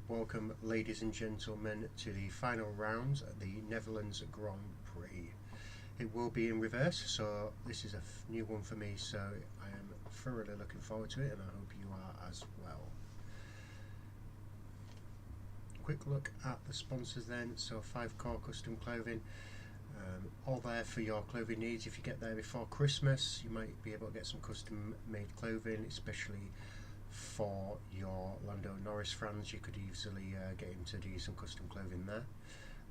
Welcome, ladies and gentlemen, to the final rounds at the Netherlands Grand Prix. It will be in reverse, so this is a new one for me, so I am thoroughly looking forward to it, and I hope you are as well. Quick look at the sponsors then. So 5 Core Custom Clothing, all there for your clothing needs. If you get there before Christmas, you might be able to get some custom made clothing, especially for your Lando Norris fans. You could easily get him to do some custom clothing there.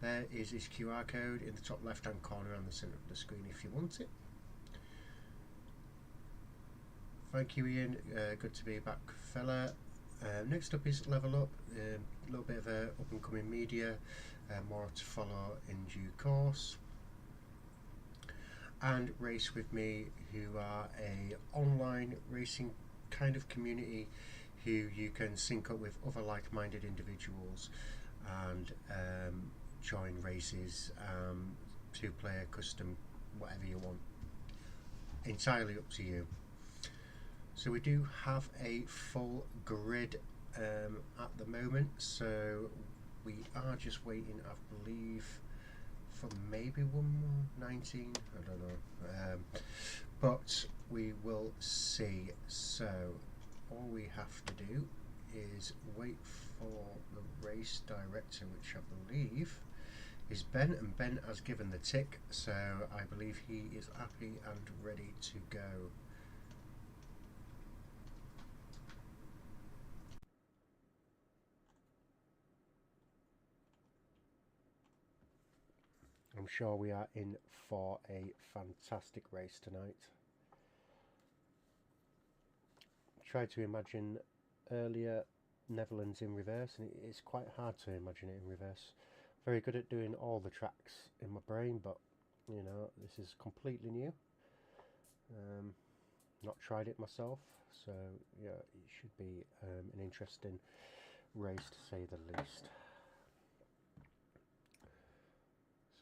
There is his QR code in the top left hand corner on the centre of the screen if you want it. Thank you, Ian. Good to be back, fella. Next up is Level Up, a little bit of a up and coming media, more to follow in due course. And Race With Me, who are a online racing kind of community who you can sync up with other like-minded individuals and join races, 2-player, custom, whatever you want. Entirely up to you. So we do have a full grid at the moment, so we are just waiting, I believe, for maybe one more 19, I don't know, but we will see. So all we have to do is wait for the race director, which I believe is Ben, and Ben has given the tick, so I believe he is happy and ready to go. I'm sure we are in for a fantastic race tonight. Tried to imagine earlier Netherlands in reverse, and it's quite hard to imagine it in reverse. Very good at doing all the tracks in my brain, but you know, this is completely new. Not tried it myself, so yeah, it should be an interesting race to say the least.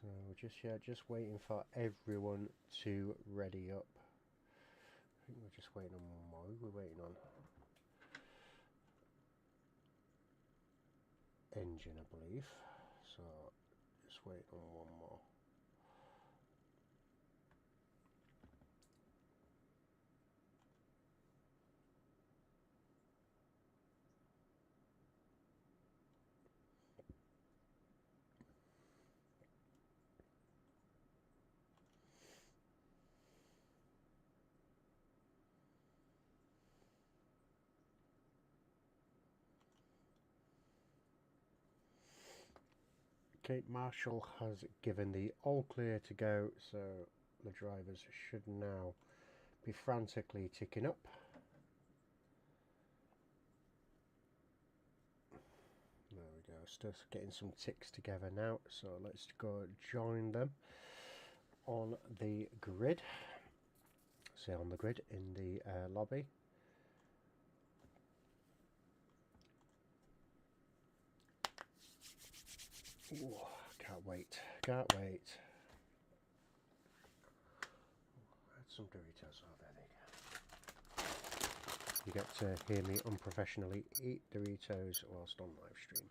So we're just waiting for everyone to ready up. I think we're just waiting on one more. We're waiting on engine, I believe. So just waiting on one more. Kate Marshall has given the all clear to go, so the drivers should now be frantically ticking up. There we go, still getting some ticks together now, so let's go join them on the grid. Say on the grid in the lobby. Ooh, can't wait, can't wait. Add some Doritos over there. You get to hear me unprofessionally eat Doritos whilst on live stream.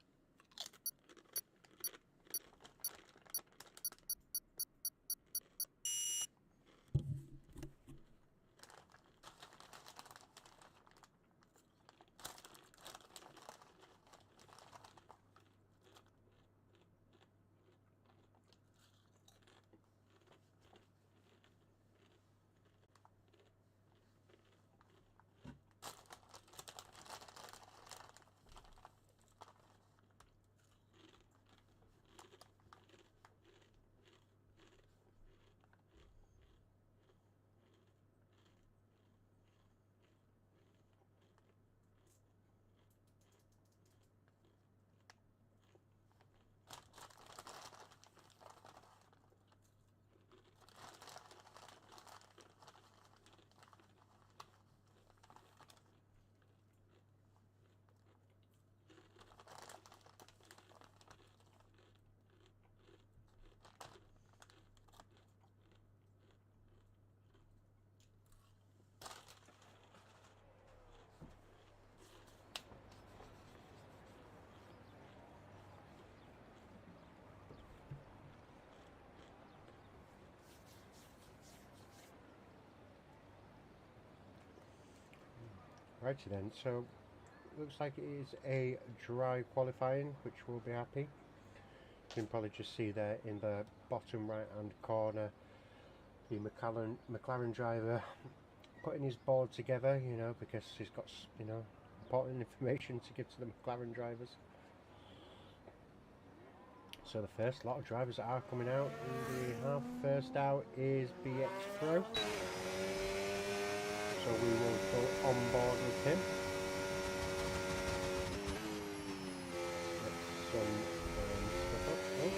Righty then, so looks like it is a dry qualifying, which we'll be happy. You can probably just see there in the bottom right hand corner the McLaren driver putting his board together, you know, because he's got, you know, important information to give to the McLaren drivers. So the first lot of drivers that are coming out, we have first out is BX Pro. So we will go on board with him. Let's stuff up. Oh.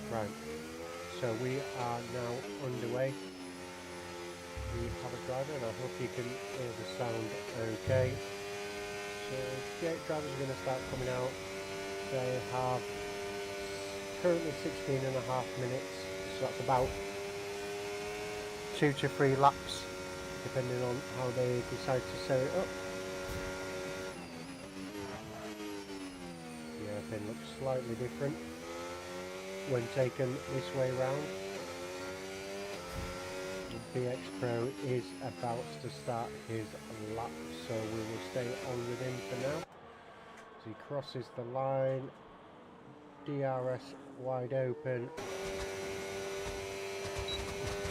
Right, so we are now underway. We have a driver and I hope you can hear the sound okay. So the 8 drivers are going to start coming out. They have currently 16.5 minutes, so that's about 2 to 3 laps depending on how they decide to set it up. The airpin looks slightly different when taken this way round. BX Pro is about to start his lap, so we will stay on with him for now. As he crosses the line, DRS wide open,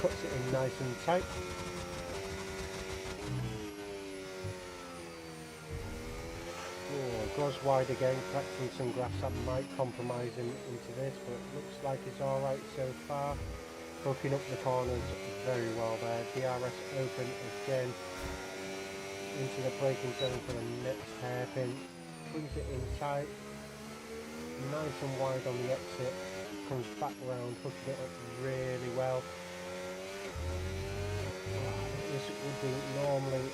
cuts it in nice and tight. Goes wide again, collecting some grass. That might compromise him into this, but it looks like it's alright so far. Hooking up the corners very well there. DRS open again into the braking zone for the next hairpin. Brings it in tight, nice and wide on the exit. Comes back round, hooking it up really well. This would be normally.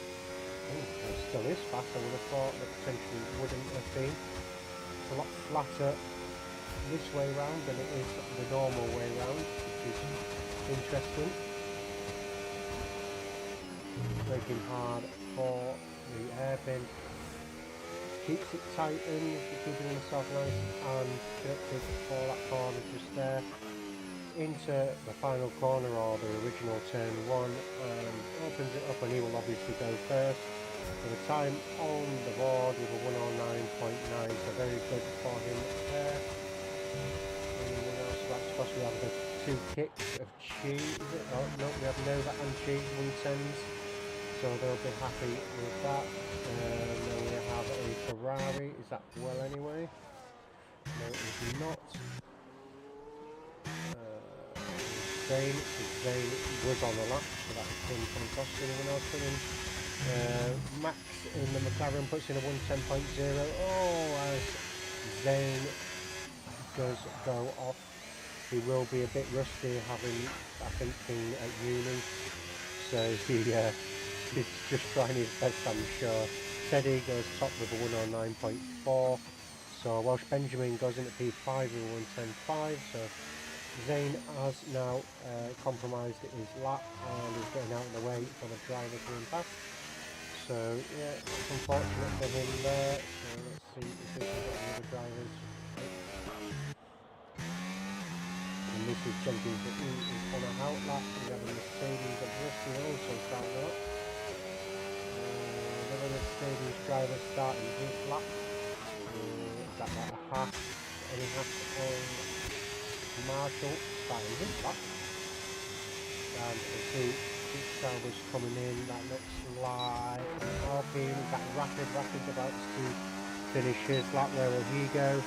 It still is fast. I would have thought that potentially wouldn't have been. It's a lot flatter this way round than it is the normal way round, which is interesting. Braking hard for the hairpin. Keeps it tightened, keeping himself nice and connected for that corner just there. Into the final corner, or the original turn 1, and opens it up, and he will obviously go first. For the time on the board with a 109.9, so very good for him there. Anyone else that's supposed to have the 2 kicks of cheese, is it? Oh no, we have Nova and cheese 110s, so they'll be happy with that. Then we have a Ferrari, is that well anyway? No, it is not. Zane was on the lap, so that didn't come across. Anyone else put in? Max in the McLaren puts in a 110.0. Oh, as Zane does go off. He will be a bit rusty, having, I think, been at uni. So he's just trying his best, I'm sure. Teddy goes top with a 109.4. So Welsh Benjamin goes into P5 with a 110.5. So Zane has now compromised his lap and is getting out of the way for the driver coming past. So yeah, it's unfortunate for him there. So let's see if we can get another drivers. And this is jumping to on a out lap. We have a Mercedes at Bristol also starting up. Another Mercedes driver starting his lap. Is that like a half? Any half on Marshall starting his lap, and the 2 drivers coming in. That looks like Alpine. Is that Rapid's about to finish his lap? Where will he go?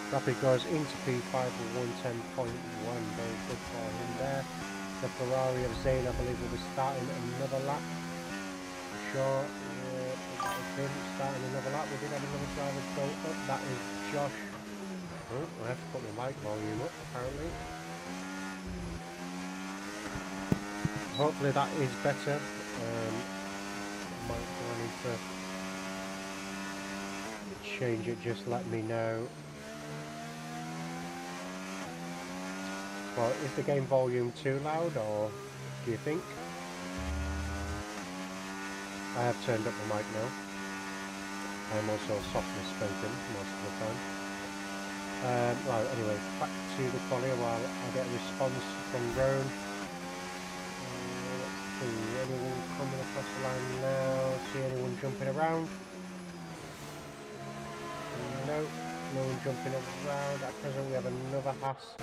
Rapid goes into P5 with 110.1. Very good for him there. The Ferrari of Zane, I believe, will be starting another lap. Sure, that was him starting another lap. We did have another driver go up. That is Josh. Oh, I have to put my mic volume up, apparently. Hopefully that is better. Might need to change it, just let me know. Well, is the game volume too loud, or do you think? I have turned up the mic now. I'm also softly spoken most of the time. Right, anyway, back to the quali while I get a response from Roan. Let's see, anyone coming across the line now? See anyone jumping around? No, no one jumping around. At present we have another Haas.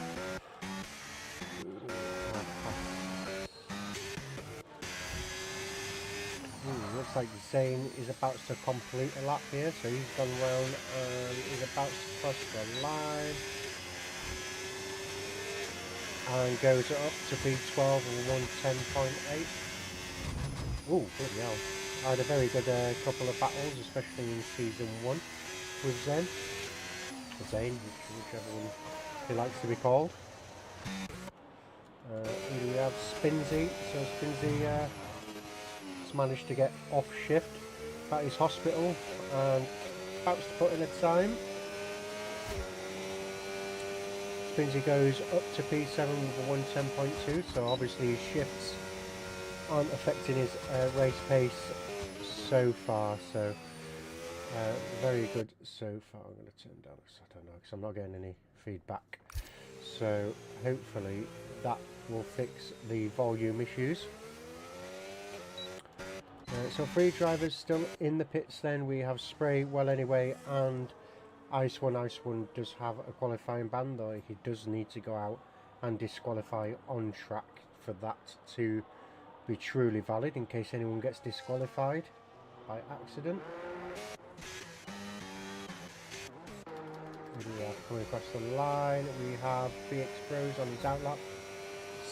Looks like Zane is about to complete a lap here, so he's gone round and is about to cross the line and goes up to B12 and 110.8. Oh, bloody hell. I had a very good couple of battles, especially in season 1 with Zane, whichever one he likes to be called. Here we have Spinsy, so Spinsy has managed to get off shift at his hospital and about to put in a time. Spinsy goes up to P7 with a 110.2, so obviously his shifts aren't affecting his race pace so far, so very good so far. I'm going to turn down this, I don't know, because I'm not getting any feedback, so hopefully that will fix the volume issues. So 3 drivers still in the pits then. We have Spray, Well Anyway and Ice One. Ice One does have a qualifying ban, though he does need to go out and disqualify on track for that to be truly valid, in case anyone gets disqualified by accident. We have coming across the line, we have BX Bros on his outlap,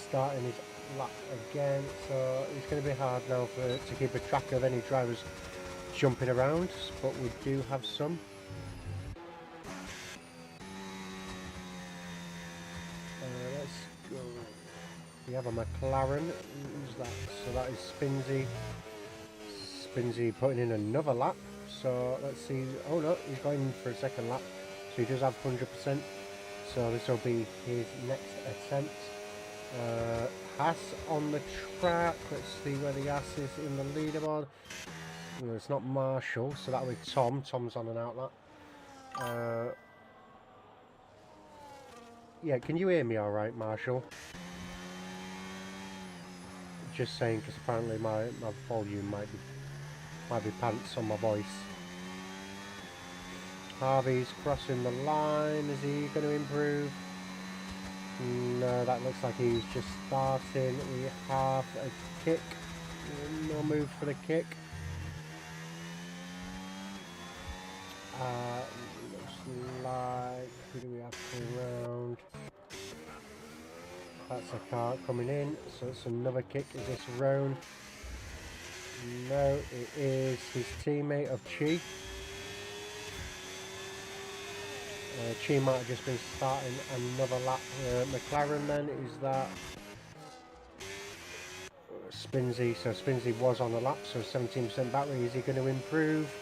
starting his lap again, so it's going to be hard now to keep a track of any drivers jumping around, but we do have some. Let's go. We have a McLaren. Who's that? So that is Spinsy. Spinsy putting in another lap. So let's see. Oh no, he's going for a second lap. So he does have 100%. So this will be his next attempt. Haas on the track. Let's see where the Haas is in the leaderboard. No, it's not Marshall, so that'll be Tom. Tom's on an outlap. Yeah, can you hear me all right, Marshall? Just saying, because apparently my volume might be pants on my voice. Harvey's crossing the line. Is he going to improve? No, that looks like he's just starting. We have a kick. No move for the kick. Looks like, who do we have coming round? That's a car coming in, so it's another kick. Is this Roan? No, it is his teammate of Chi. Chi might have just been starting another lap. McLaren then, is that Spinsy? So Spinsy was on a lap, so 17% battery. Is he going to improve?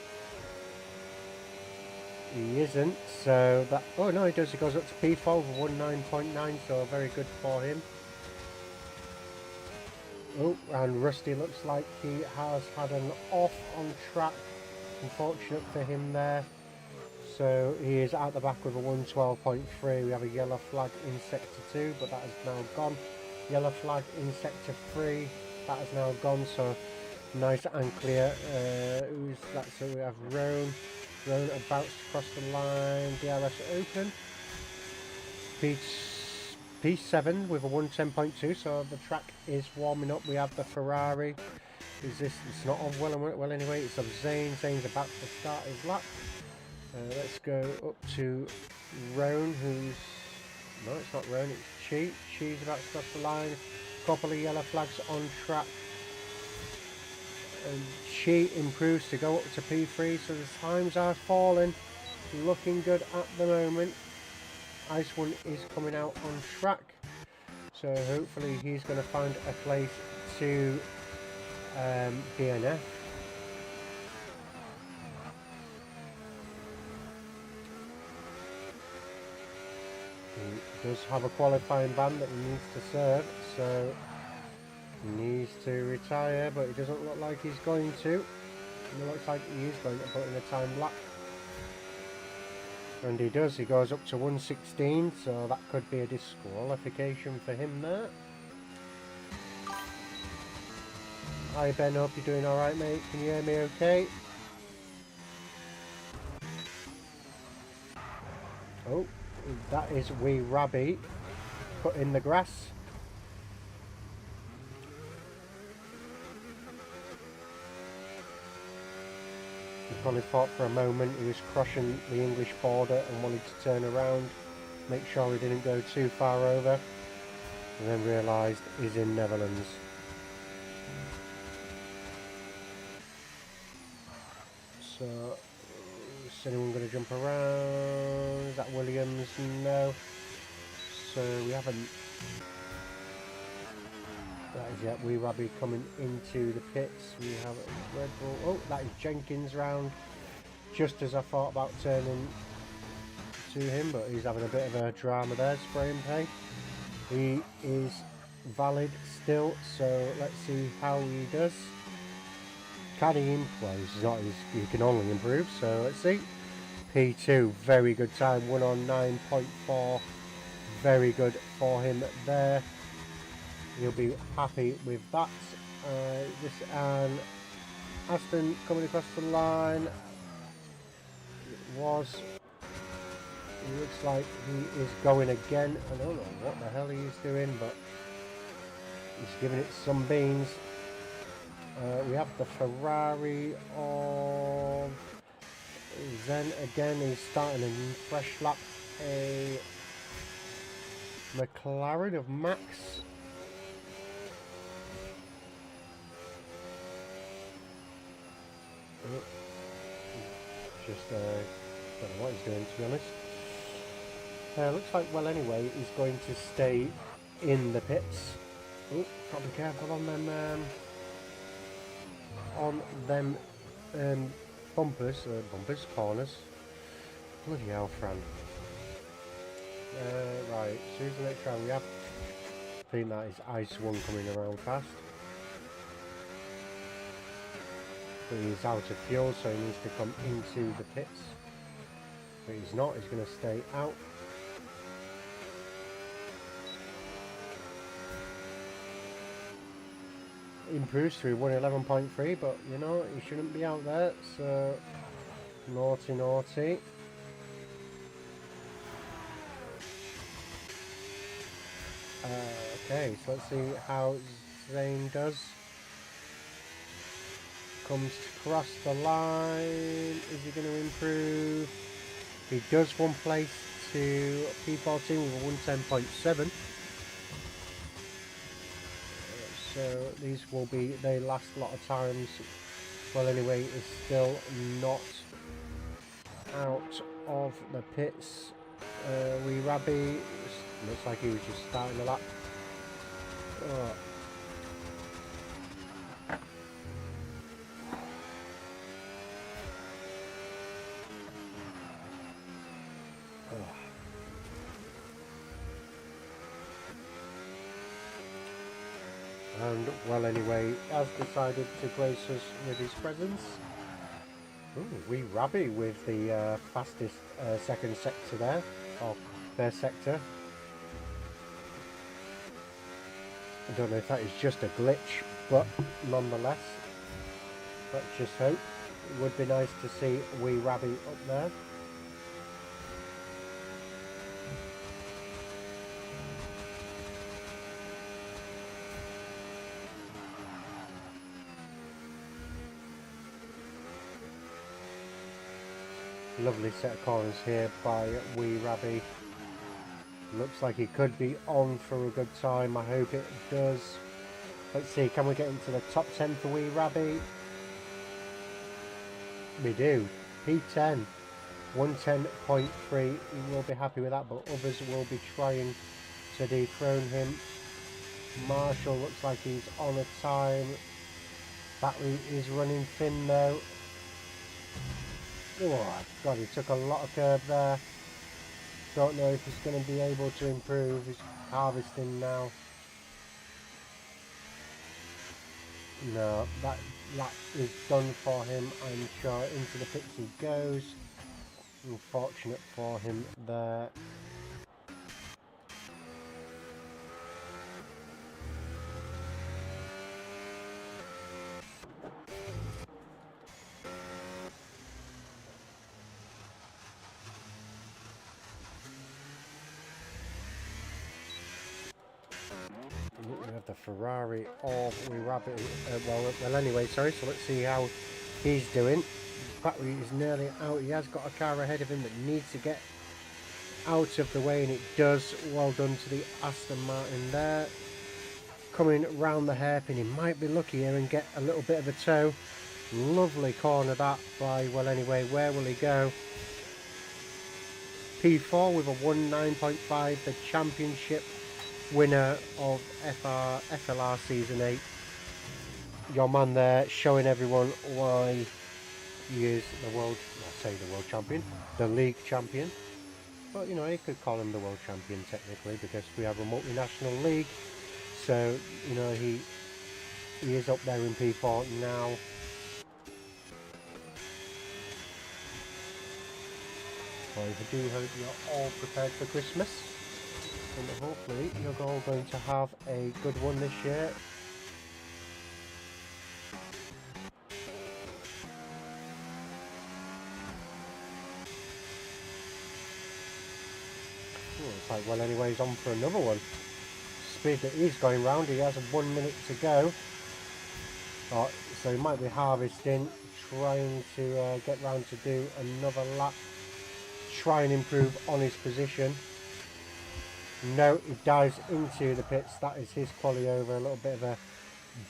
He isn't, so that, oh no he does, he goes up to P4 with 19.9, so very good for him. Oh, and Rusty looks like he has had an off on track, unfortunate for him there. So he is out the back with a 112.3. We have a yellow flag in sector 2, but that has now gone. Yellow flag in sector 3, that has now gone, so nice and clear. Who's that? So we have Roan. Roan about to cross the line. DRS open. P7 with a 110.2, so the track is warming up. We have the Ferrari. Is this? It's not of well anyway. It's of Zane. Zane's about to start his lap. Let's go up to Roan, who's... No, it's not Roan, it's Chi. Chi's about to cross the line. Couple of yellow flags on track. And Chi improves to go up to P3, so the times are falling. Looking good at the moment. Ice One is coming out on track. So hopefully he's going to find a place to DNF. He does have a qualifying ban that he needs to serve, so he needs to retire, but it doesn't look like he's going to. It looks like he is going to put in a time lap. And he does, he goes up to 1:16, so that could be a disqualification for him there. Hi Ben, hope you're doing alright mate, can you hear me okay? Oh, that is Wee Rabby put in the grass. He probably thought for a moment he was crossing the English border and wanted to turn around, make sure he didn't go too far over, and then realised he's in Netherlands. So, is anyone going to jump around? Is that Williams? No. So we haven't. That is it. Wee Rabby coming into the pits. We have Red Bull. Oh, that is Jenkins round. Just as I thought about turning to him, but he's having a bit of a drama there. Spray and pay. He is valid still, so let's see how he does. Can he improve? He's not. He can only improve. So let's see. P2, very good time. 1 on 9.4. Very good for him there. He'll be happy with that. This and Aston coming across the line. It was. It looks like he is going again. I don't know what the hell he's doing, but he's giving it some beans. We have the Ferrari of Zen again. He's starting a fresh lap. A McLaren of Max. Just don't know what he's doing, to be honest. Looks like, well, anyway, he's going to stay in the pits. Oh, gotta be careful on them bumpers, corners. Bloody hell, Fran. Right, so who's the next round we have? I think that is Ice One coming around fast. But he's out of fuel, so he needs to come into the pits. But he's not, he's going to stay out. Improves through 111.3, but you know, he shouldn't be out there, so naughty, naughty. Okay, so let's see how Zane does. Comes across the line. Is he going to improve? He does one place to P14 with a 110.7. So these will be, they last a lot of times. Well, anyway, is still not out of the pits. Wee Rabby looks like he was just starting the lap. Oh. And, well, anyway, has decided to grace us with his presence. Ooh, Wee Rabby with the fastest second sector there, or first sector. I don't know if that is just a glitch, but nonetheless, let's just hope. It would be nice to see Wee Rabby up there. Lovely set of corners here by Wee Rabby. Looks like he could be on for a good time. I hope it does. Let's see, can we get into the top 10 for Wee Rabby? We do. P10, 110.3. He will be happy with that, but others will be trying to dethrone him. Marshall looks like he's on a time. Battery is running thin though. Oh god, he took a lot of curb there. Don't know if he's going to be able to improve. He's harvesting now. No, that lap is done for him, I'm sure. Into the pits he goes. Unfortunate for him there. We have the Ferrari of we rabbit. Well, anyway, sorry. So let's see how he's doing. Battery is nearly out. He has got a car ahead of him that needs to get out of the way, and it does. Well done to the Aston Martin there. Coming round the hairpin, he might be lucky here and get a little bit of a tow. Lovely corner that by, well anyway, where will he go? P4 with a 1.9.5, the championship winner of FLR Season 8. Your man there showing everyone why he is the world, the world champion, the league champion. But you know, you could call him the world champion technically because we have a multinational league. So, you know, he is up there in P4 now. Well, I do hope you're all prepared for Christmas. And hopefully you're all going to have a good one this year. It's like, well anyway, he's on for another one. Speed that he's going round, he has 1 minute to go. So he might be harvesting, trying to get round to do another lap. Try and improve on his position. No, he dives into the pits. That is his quali over. A little bit of a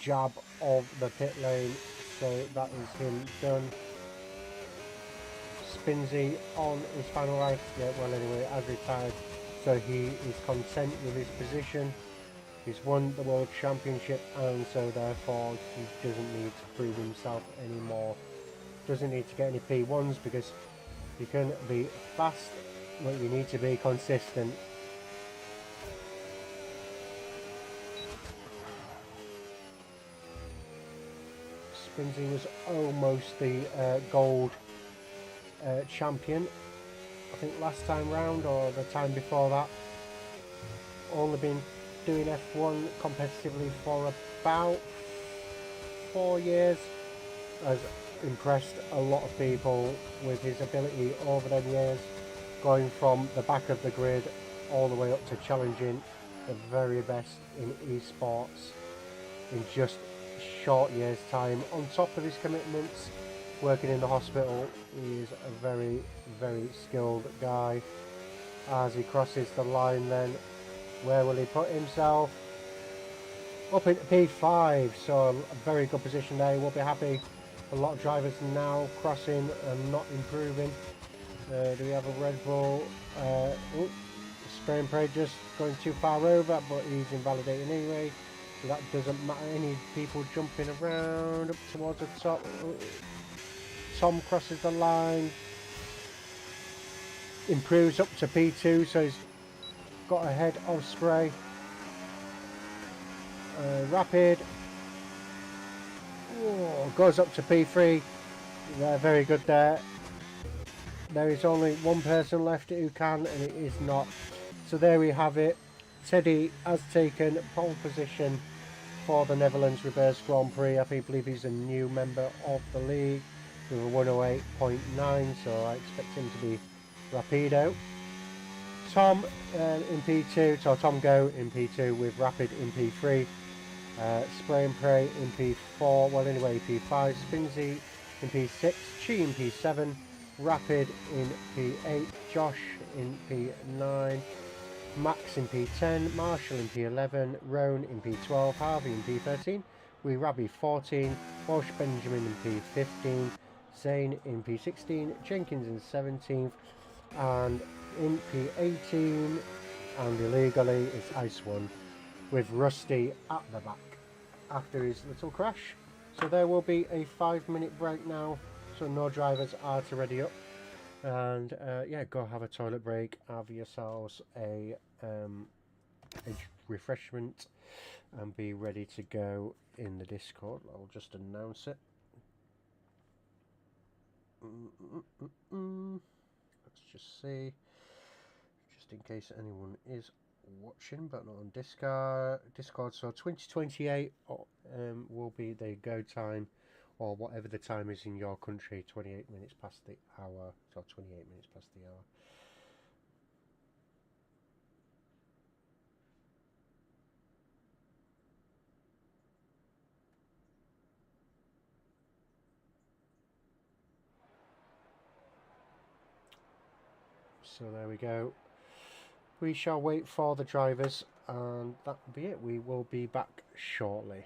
jab of the pit lane. So that is him done. Spinsy on his final right. Yeah, well anyway, as retired. So he is content with his position. He's won the World Championship and so therefore he doesn't need to prove himself anymore. Doesn't need to get any P1s because you can be fast, but you need to be consistent. Spinsy was almost the gold champion, I think last time round or the time before that. Only been doing F1 competitively for about 4 years. Has impressed a lot of people with his ability over them years, going from the back of the grid all the way up to challenging the very best in esports in just short years time. On top of his commitments, working in the hospital, he is a very, very skilled guy. As he crosses the line then, where will he put himself? Up into P5, so a very good position there. He will be happy. A lot of drivers now crossing and not improving. Do we have a Red Bull? Spray and pray just going too far over, but he's invalidating anyway. So that doesn't matter. Any people jumping around up towards the top. Tom crosses the line. Improves up to P2, so he's got ahead of Spray. Rapid. Oh, goes up to P3. They're very good there. There is only one person left who can, and it is not. So there we have it. Teddy has taken pole position for the Netherlands Reverse Grand Prix. I believe he's a new member of the league with a 108.9, so I expect him to be rapido. Tom in P2, so Tom Go in P2 with Rapid in P3. Spray and Pray in P4, well anyway P5, Spinsy in P6, Chi in P7, Rapid in P8, Josh in P9, Max in P10, Marshall in P11, Roan in P12, Harvey in P13, We Rabbi 14, Walsh Benjamin in P15, Zane in P16, Jenkins in 17th, and in P18, and illegally it's Ice One with Rusty at the back after his little crash. So there will be a 5-minute break now, so no drivers are to ready up, and yeah, go have a toilet break, have yourselves a refreshment and be ready to go in the Discord. I'll just announce it. Let's just see, just in case anyone is watching but not on Discord. So 2028 will be the go time, or whatever the time is in your country. 28 minutes past the hour, so 28 minutes past the hour. So there we go. We shall wait for the drivers, and that will be it. We will be back shortly.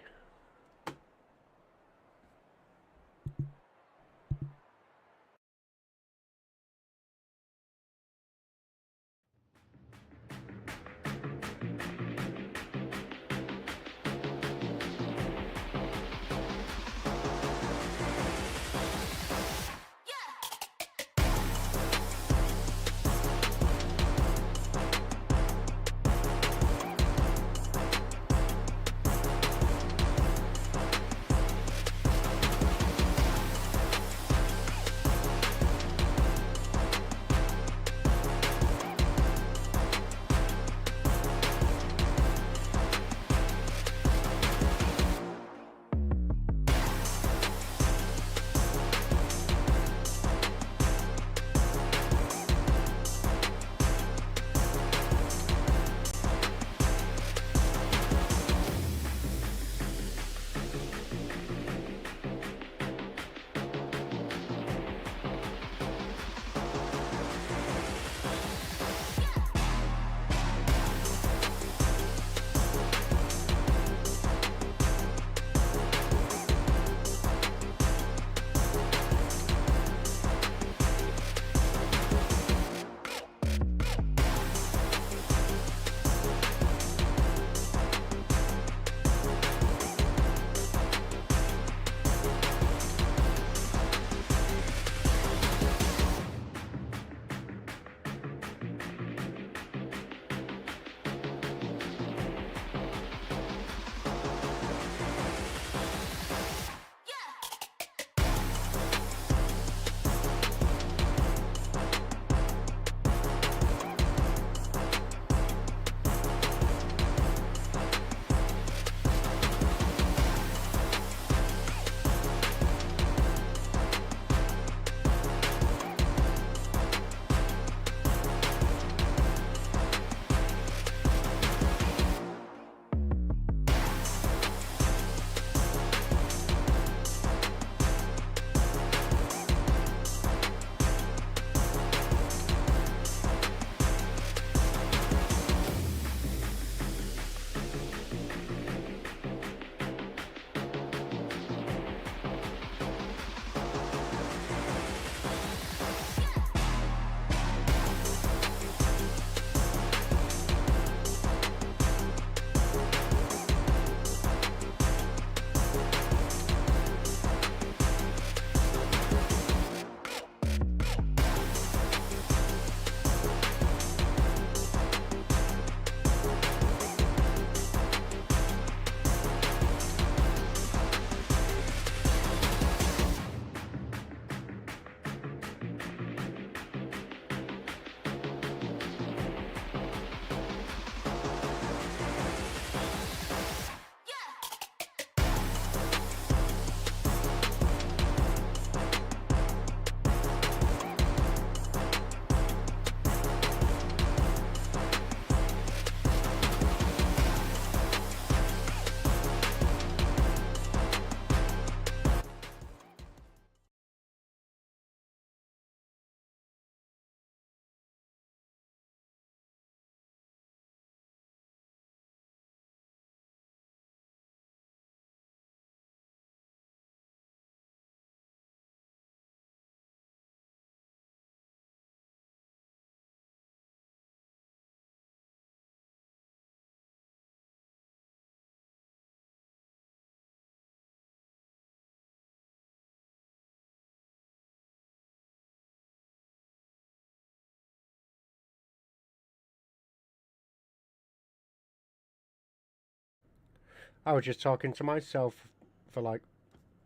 I was just talking to myself for like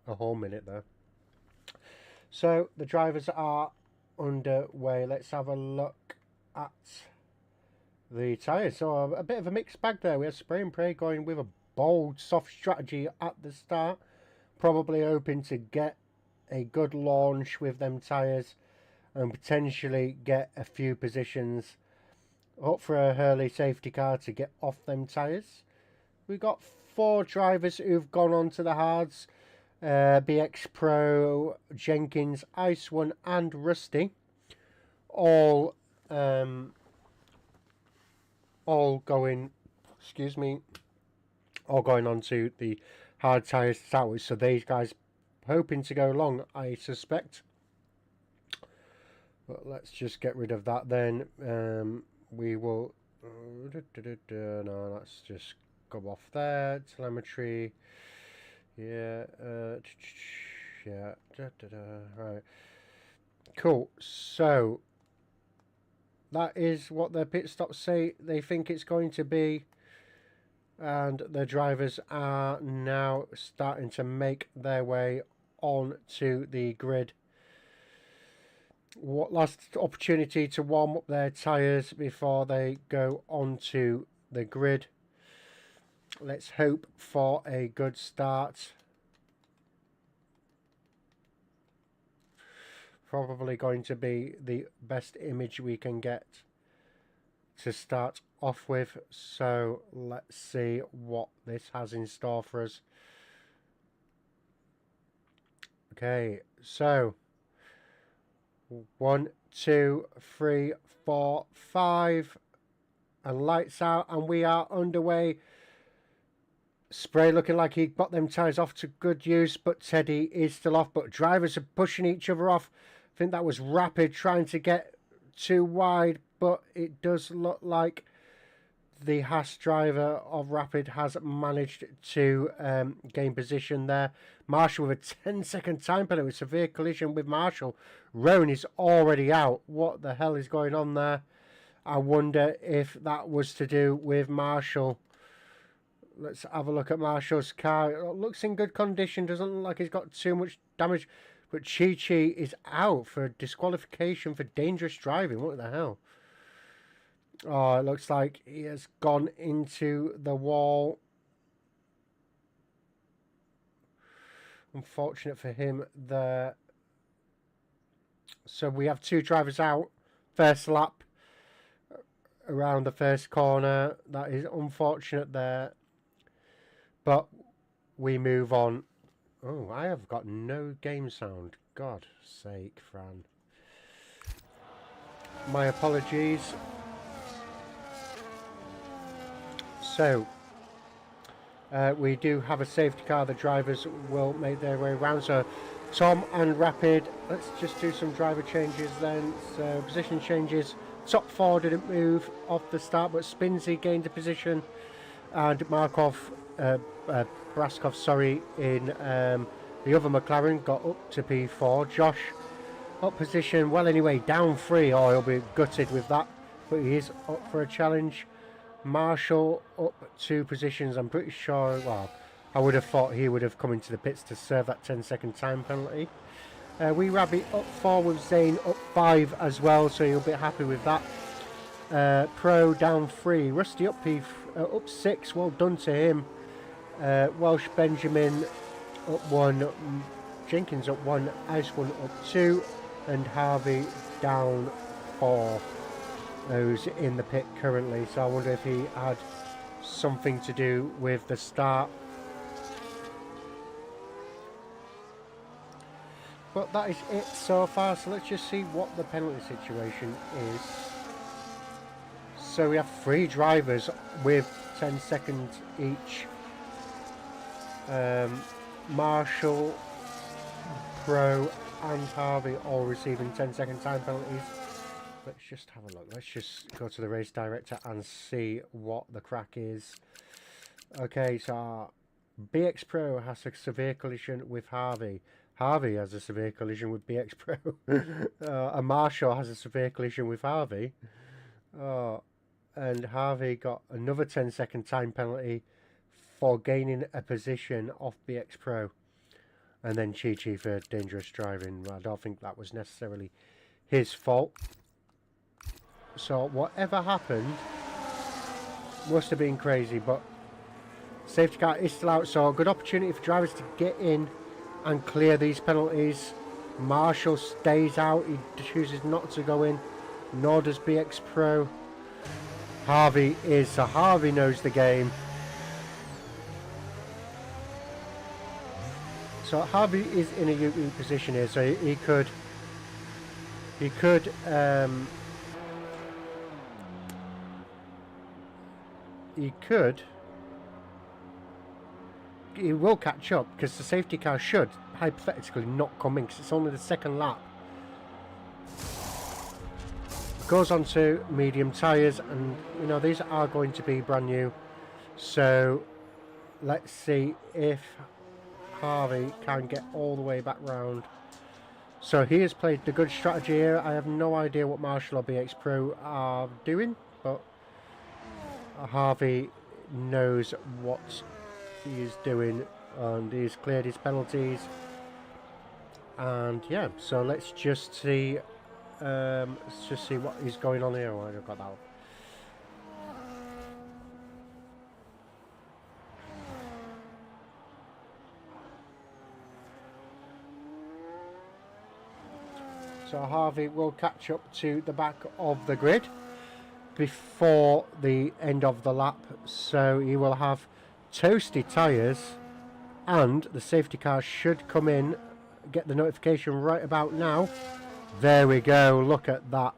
a whole minute there. So the drivers are underway. Let's have a look at the tyres. So a bit of a mixed bag there. We have Spray and Pray going with a bold, soft strategy at the start. Probably hoping to get a good launch with them tyres and potentially get a few positions up for a Hurley safety car to get off them tyres. We've got 4 drivers who've gone on to the hards. BX Pro, Jenkins, Ice One and Rusty. All going, all going on to the hard tyres to start with. So these guys hoping to go long, I suspect. But let's just get rid of that then. We will... no, let's just go off there. Telemetry. Yeah. Yeah. Right. Cool. So that is what their pit stops say they think it's going to be. And the drivers are now starting to make their way onto the grid. What last opportunity to warm up their tyres before they go onto the grid. Let's hope for a good start. Probably going to be the best image we can get to start off with. So let's see what this has in store for us. Okay, so 1, 2, 3, 4, 5, and lights out, and we are underway. Spray looking like he got them tyres off to good use, but Teddy is still off. But drivers are pushing each other off. I think that was Rapid trying to get too wide, but it does look like the Haas driver of Rapid has managed to gain position there. Marshall with a 10-second time penalty with severe collision with Marshall. Rowan is already out. What the hell is going on there? I wonder if that was to do with Marshall. Let's have a look at Marshall's car. It looks in good condition. Doesn't look like he's got too much damage. But Chi is out for disqualification for dangerous driving. What the hell? Oh, it looks like he has gone into the wall. Unfortunate for him there. So we have 2 drivers out. First lap around the first corner. That is unfortunate there. But we move on. Oh, I have got no game sound. God's sake, Fran. My apologies. So, we do have a safety car. The drivers will make their way around. So, Tom and Rapid, let's just do some driver changes then. So, position changes. Top 4 didn't move off the start, but Spinsy gained a position. And Braskov, sorry, in the other McLaren got up to P4. Josh up position. Well, anyway, down 3. Oh, he'll be gutted with that, but he is up for a challenge. Marshall up 2 positions. I'm pretty sure, well, I would have thought he would have come into the pits to serve that 10-second time penalty. Wee Rabbit up 4 with Zane up 5 as well, so you'll be happy with that. Pro down 3. Rusty up up 6. Well done to him. Welsh Benjamin up 1. Jenkins up 1. Ice One up 2. And Harvey down 4. Who's in the pit currently. So I wonder if he had something to do with the start. But that is it so far. So let's just see what the penalty situation is. So we have 3 drivers with 10 seconds each. Marshall, Pro and Harvey all receiving 10-second time penalties. Let's just have a look. Let's just go to the race director and see what the crack is. Okay, so BX Pro has a severe collision with Harvey. Harvey has a severe collision with BX Pro. And Marshall has a severe collision with Harvey. And Harvey got another 10-second time penalty for gaining a position off BX Pro. and then Chi for dangerous driving. I don't think that was necessarily his fault. So whatever happened must have been crazy, but safety car is still out, so a good opportunity for drivers to get in and clear these penalties. Marshall stays out, he chooses not to go in, nor does BX Pro. Harvey is, so Harvey knows the game. So Harvey is in a unique position here, so he could he will catch up, because the safety car should hypothetically not come in, because it's only the second lap. Goes on to medium tyres, and you know these are going to be brand new, so let's see if Harvey can get all the way back round. So he has played the good strategy here. I have no idea what Marshall or BX Pro are doing, but Harvey knows what he is doing, and he's cleared his penalties. And yeah, so let's just see what is going on here. Oh, I got that one. So Harvey will catch up to the back of the grid before the end of the lap, so he will have toasty tyres, and the safety car should come in, get the notification right about now. There we go, look at that.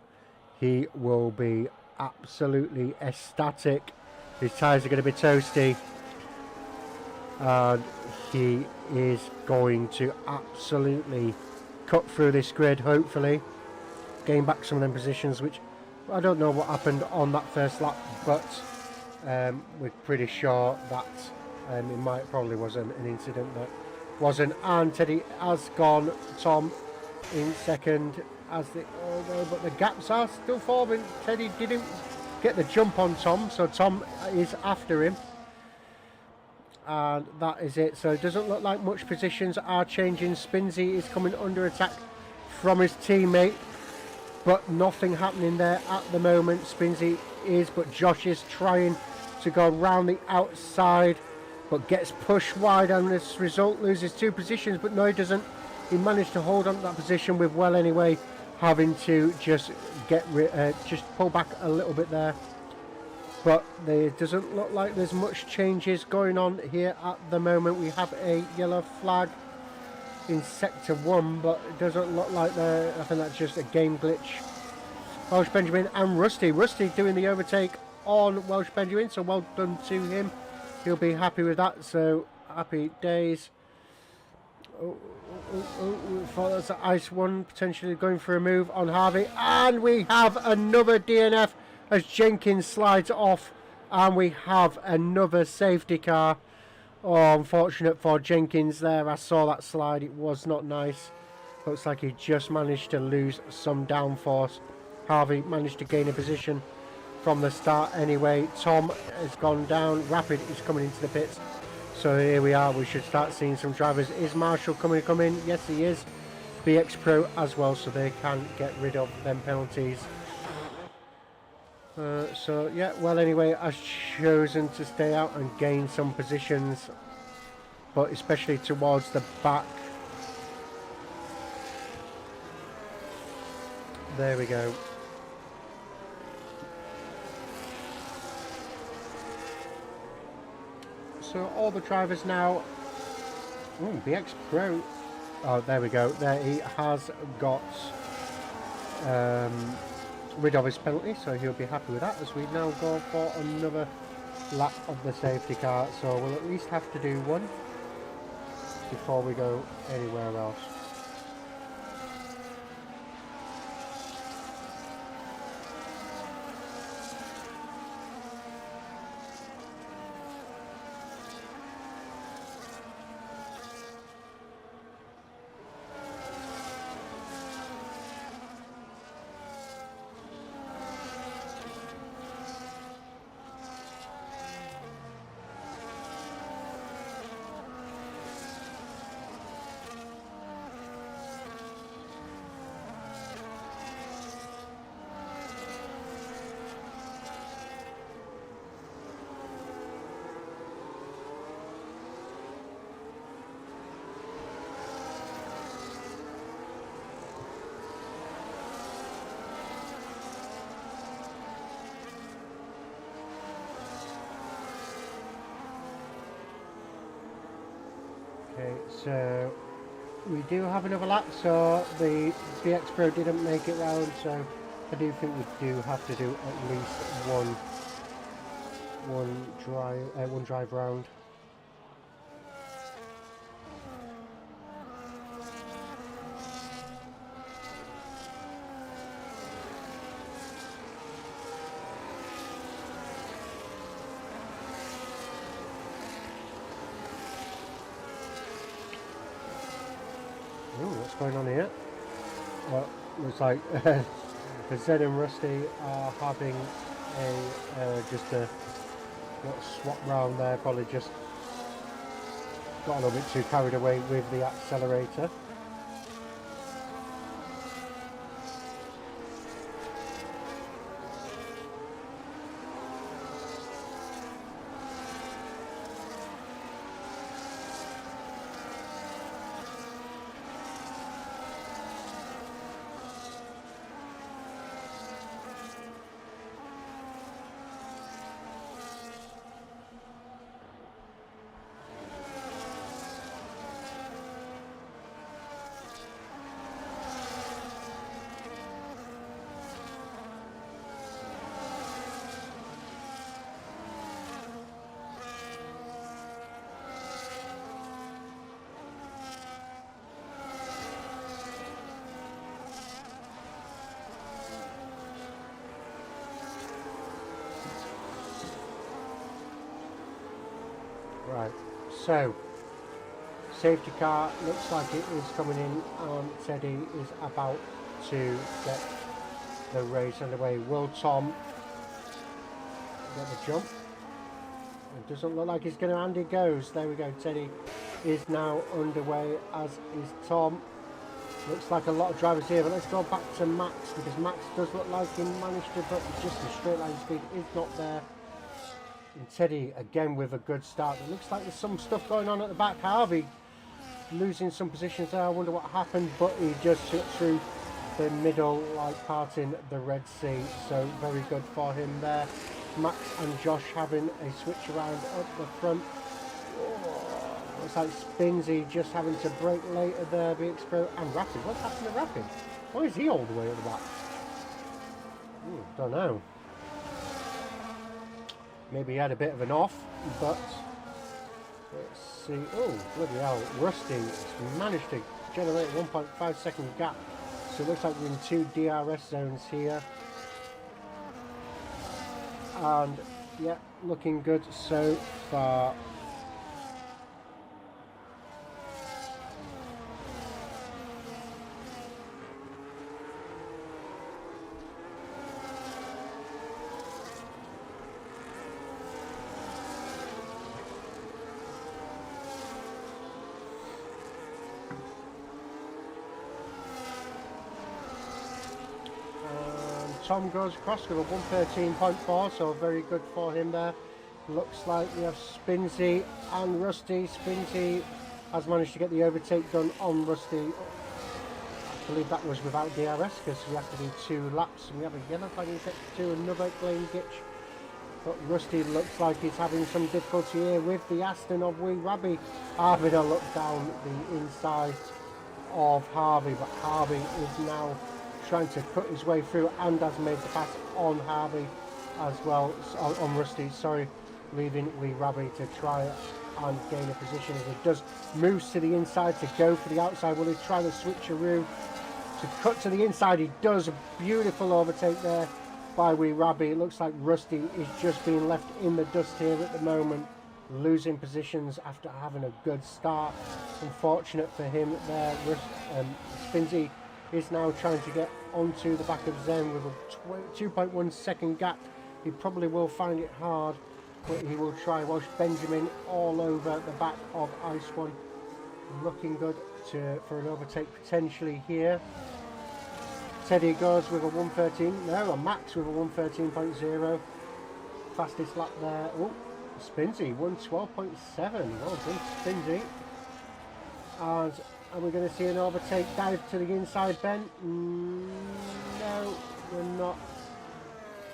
He will be absolutely ecstatic. His tyres are going to be toasty, and he is going to absolutely cut through this grid, hopefully gain back some of them positions, which I don't know what happened on that first lap, but we're pretty sure that it probably wasn't an incident that wasn't. And Teddy has gone, Tom in second, as the but the gaps are still forming. Teddy didn't get the jump on Tom, so Tom is after him, and that is it. So it doesn't look like much positions are changing. Spinsy is coming under attack from his teammate, but nothing happening there at the moment. Spinsy is, but Josh is trying to go round the outside, but gets pushed wide, and as a result loses 2 positions. But no, he doesn't. He managed to hold on to that position with well anyway, having to just pull back a little bit there. But there doesn't look like there's much changes going on here at the moment. We have a yellow flag in sector 1, but it doesn't look like there. I think that's just a game glitch. Welsh Benjamin and Rusty doing the overtake on Welsh Benjamin, so well done to him. He'll be happy with that, so happy days. That's the ice one, potentially going for a move on Harvey, and we have another DNF as Jenkins slides off, and we have another safety car. Oh, unfortunate for Jenkins there. I saw that slide, it was not nice. Looks like he just managed to lose some downforce. Harvey managed to gain a position from the start anyway. Tom has gone down, Rapid is coming into the pits. So here we are, we should start seeing some drivers. Is Marshall coming? Yes, he is. BX Pro as well, so they can get rid of them penalties. So yeah, well anyway, I've chosen to stay out and gain some positions, but especially towards the back. There we go. So all the drivers now. BX Pro. Oh, there we go. There he has got rid of his penalty, so he'll be happy with that, as we now go for another lap of the safety car. So we'll at least have to do one before we go anywhere else. So we do have another lap, so the BX Pro didn't make it round, so I do think we do have to do at least one drive round. What's going on here? Well, looks like Zed and Rusty are having just a little swap round there. Probably just got a little bit too carried away with the accelerator. Right, so safety car looks like it is coming in, and Teddy is about to get the race underway. Will Tom get the jump? It doesn't look like he's going to, and he goes. There we go. Teddy is now underway, as is Tom. Looks like a lot of drivers here, but let's go back to Max, because Max does look like he managed to, but just the straight line speed is not there. And Teddy again with a good start. It looks like there's some stuff going on at the back. Harvey losing some positions there. I wonder what happened, but he just shot through the middle, like parting the Red Sea. So very good for him there. Max and Josh having a switch around up the front. Oh, looks like Spinsy just having to brake later there. BX Pro and Rapid. What's happened to Rapid? Why is he all the way at the back? Don't know. Maybe he had a bit of an off, but let's see. Oh, bloody hell. Rusty managed to generate a 1.5 second gap. So it looks like we're in two DRS zones here. And yeah, looking good so far. Tom goes across with a 113.4, so very good for him there. Looks like we have Spinsy and Rusty. Spinsy has managed to get the overtake done on Rusty. I believe that was without DRS, because we have to do 2 laps. And we have a yellow flag in sector 2, another lane ditch. But Rusty looks like he's having some difficulty here with the Aston of Wee Rabby. Having a look down the inside of Harvey, but Harvey is now trying to cut his way through and has made the pass on Harvey as well, on Rusty, sorry, leaving Wee Rabby to try and gain a position as he does moves to the inside to go for the outside. Will he try the switcheroo to cut to the inside? He does. A beautiful overtake there by Wee Rabby. It looks like Rusty is just being left in the dust here at the moment, losing positions after having a good start. Unfortunate for him there. Spinsy is now trying to get onto the back of Zen with a 2.1 second gap. He probably will find it hard, but he will try. Welsh Benjamin all over the back of Ice One. Looking good for an overtake potentially here. Teddy goes with a 113, no, a Max with a 113.0. Fastest lap there. Oh, Spinsy, 112.7. Well done, Spinsy. And are we going to see an overtake dive to the inside, Ben? No, we're not.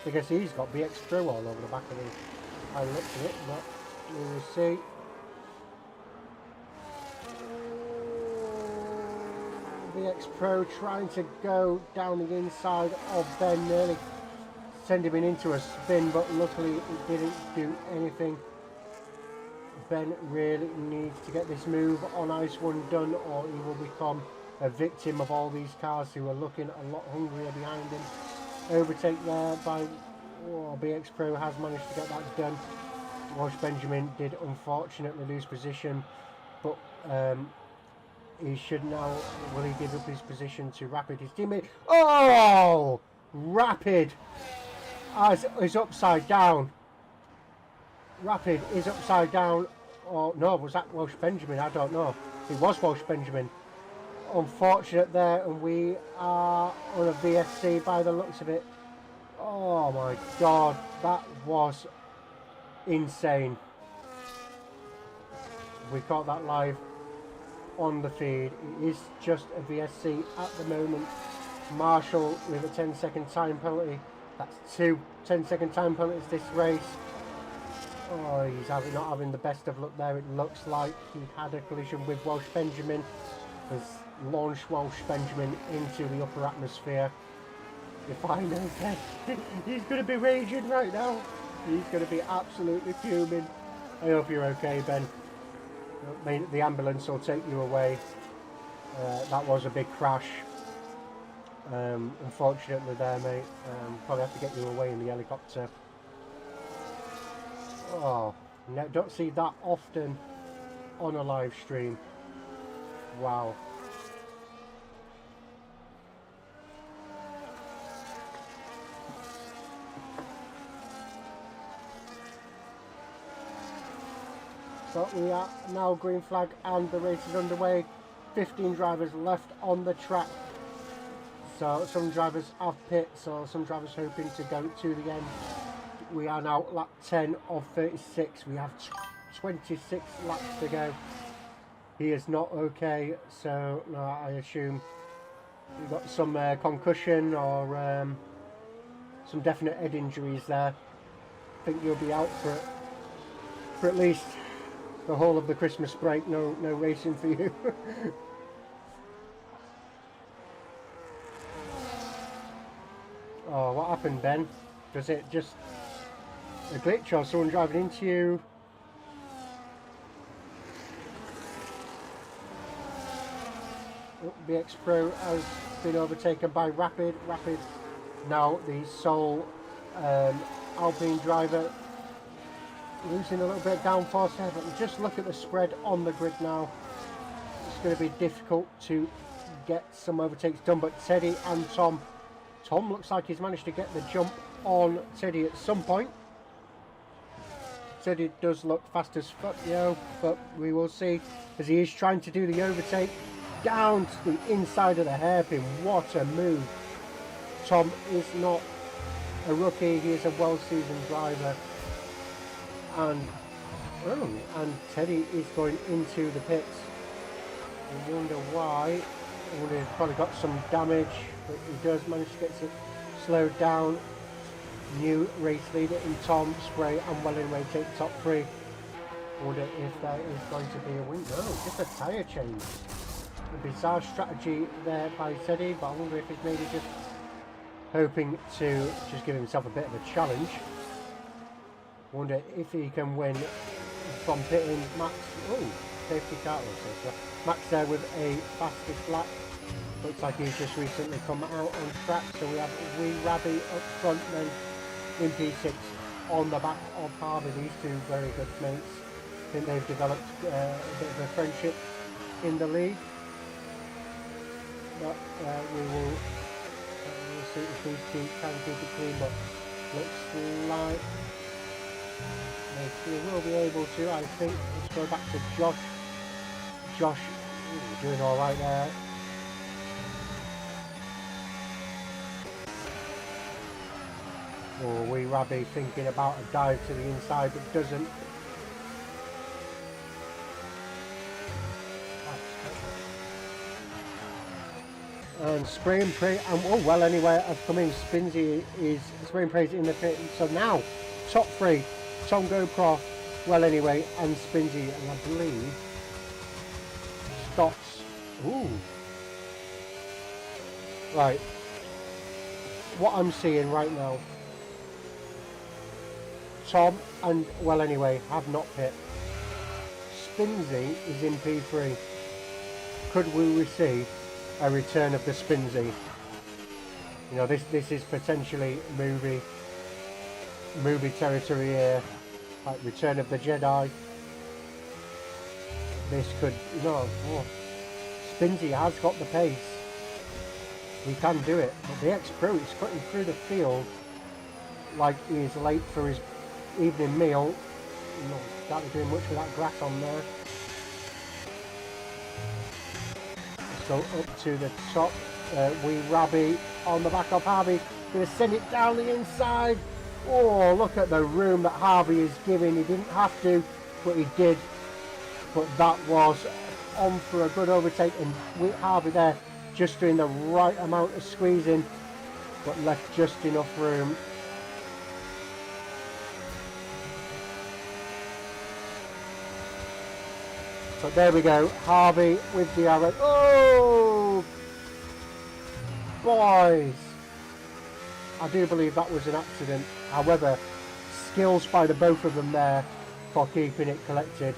I guess he's got BX Pro all over the back of him. I looked at it, but we will see. VX Pro trying to go down the inside of Ben, nearly sending him into a spin, but luckily it didn't do anything. Ben really needs to get this move on Ice 1 done, or he will become a victim of all these cars who are looking a lot hungrier behind him. Overtake there by BX Pro has managed to get that done. Welsh Benjamin did unfortunately lose position, but he should now, will he give up his position to Rapid, his teammate? Oh! Rapid is upside down. Rapid is upside down. Or no, was that Welsh Benjamin? I don't know. It was Welsh Benjamin. Unfortunate there, and we are on a VSC by the looks of it. Oh my god, that was insane. We caught that live on the feed. It is just a VSC at the moment. Marshall with a 10-second time penalty. That's two 10-second time penalties this race. Oh, he's not having the best of luck there. It looks like he had a collision with Welsh Benjamin. Has launched Welsh Benjamin into the upper atmosphere. If I know Ben, he's going to be raging right now. He's going to be absolutely fuming. I hope you're okay, Ben. The ambulance will take you away. That was a big crash. Unfortunately there, mate. Probably have to get you away in the helicopter. Oh, no, don't see that often on a live stream. Wow. So we are now green flag and the race is underway. 15 drivers left on the track. So some drivers have pit, so some drivers hoping to go to the end. We are now lap 10 of 36. We have 26 laps to go. He is not okay, so no, I assume he got some concussion or some definite head injuries there. I think you'll be out for at least the whole of the Christmas break. No racing for you. Oh, what happened, Ben? Was it just a glitch or someone driving into you? Oh, BX Pro has been overtaken by Rapid. Rapid now the sole Alpine driver, losing a little bit of downforce there, but just look at the spread on the grid now. It's going to be difficult to get some overtakes done, but Teddy and Tom looks like he's managed to get the jump on Teddy at some point. Teddy does look fast as fuck, but we will see as he is trying to do the overtake down to the inside of the hairpin. What a move. Tom is not a rookie, he is a well-seasoned driver. And Teddy is going into the pits. I wonder why. I wonder if he's probably got some damage, but he does manage to get it slowed down. New race leader in Tom, Spray and Wellinway take the top three. I wonder if there is going to be a win. No, just a tyre change. A bizarre strategy there by Teddy, but I wonder if he's maybe just hoping to just give himself a bit of a challenge. Wonder if he can win from pitting. Max, safety car also. Max there with a fastest lap. Looks like he's just recently come out on track. So we have Wee Rabby up front, then in P6 on the back of Harvey. These two very good mates. I think they've developed a bit of a friendship in the league. But we'll see if these two can keep it clean. But looks like they will be able to, I think. Let's go back to Josh. Josh doing all right there. Oh, Wee Rabby thinking about a dive to the inside, but doesn't. And Spray and Pray, and well anyway, I've come in. Spinsy is Spray and Pray's in the pit. So now, top three, Tom GoPro, well anyway, and Spinsy, and I believe Scott's. Ooh, Right, what I'm seeing right now, Tom and, well anyway, have not pit. Spinsy is in P3. Could we receive a return of the Spinsy? You know, this is potentially movie territory here, like Return of the Jedi. This could, you know, oh, Spinsy has got the pace. He can do it, but the X-Pro is cutting through the field like he is late for his evening meal. Not exactly doing much with that grass on there. Let's go up to the top. Wee Rabby on the back of Harvey. Going to send it down the inside. Oh, look at the room that Harvey is giving. He didn't have to, but he did. But that was on for a good overtake, and with Harvey there just doing the right amount of squeezing, but left just enough room. But there we go, Harvey with the arrow. Oh, boys! I do believe that was an accident. However, skills by the both of them there for keeping it collected.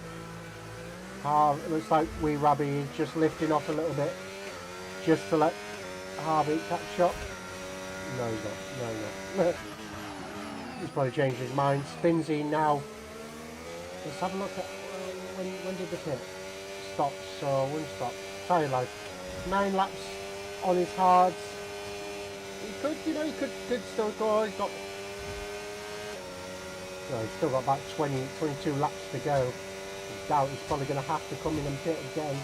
It looks like Wee Rabby is just lifting off a little bit, just to let Harvey catch up. No, he's not. No, no. He's probably changed his mind. Spinsy now. Let's have a look at when did the pit stop? So one stop. Tyre life. 9 laps on his hards. He could, you know, he could still go. He's got. Well, he's still got about 22 laps to go. I doubt he's probably going to have to come in and pit again.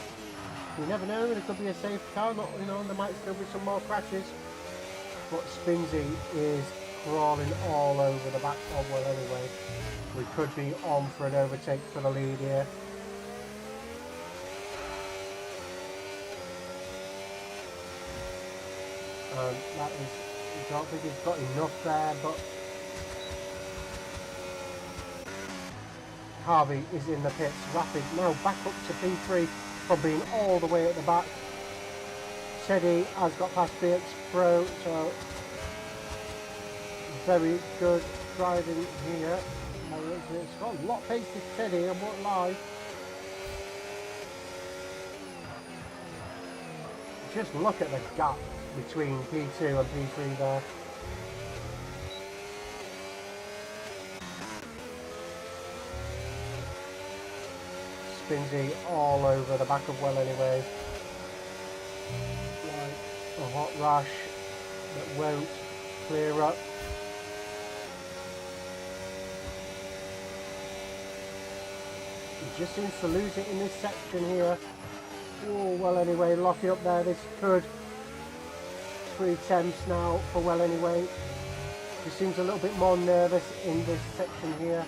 You never know, it could be a safe car, not, you know, there might still be some more crashes. But Spinsy is crawling all over the back of, well anyway, we could be on for an overtake for the lead here. And that is, I don't think he's got enough there, but Harvey is in the pits. Rapid now back up to P3 from being all the way at the back. Teddy has got past BX Pro, so very good driving here. It's got a lot of pace to Teddy, I won't lie. Just look at the gap between P2 and P3 there. Spinsy all over the back of well anyway. Like a hot rash that won't clear up. He just seems to lose it in this section here. Oh, well anyway, lock it up there. This could 3 temps now for well anyway. He seems a little bit more nervous in this section here.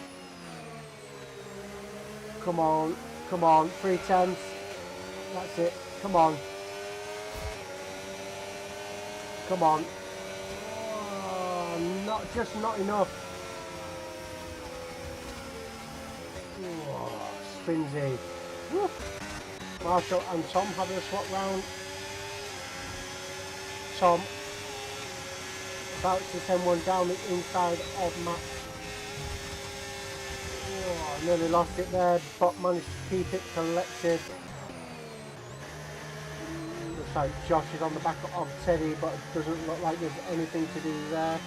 Come on, come on, 3 temps. That's it. Come on. Come on. Oh, not enough. Oh, Spinsy. Woo. Marshall and Tom having a swap round. Tom about to send one down the inside of Matt. Oh, nearly lost it there, but managed to keep it collected. Looks like Josh is on the back of Teddy, but it doesn't look like there's anything to do there.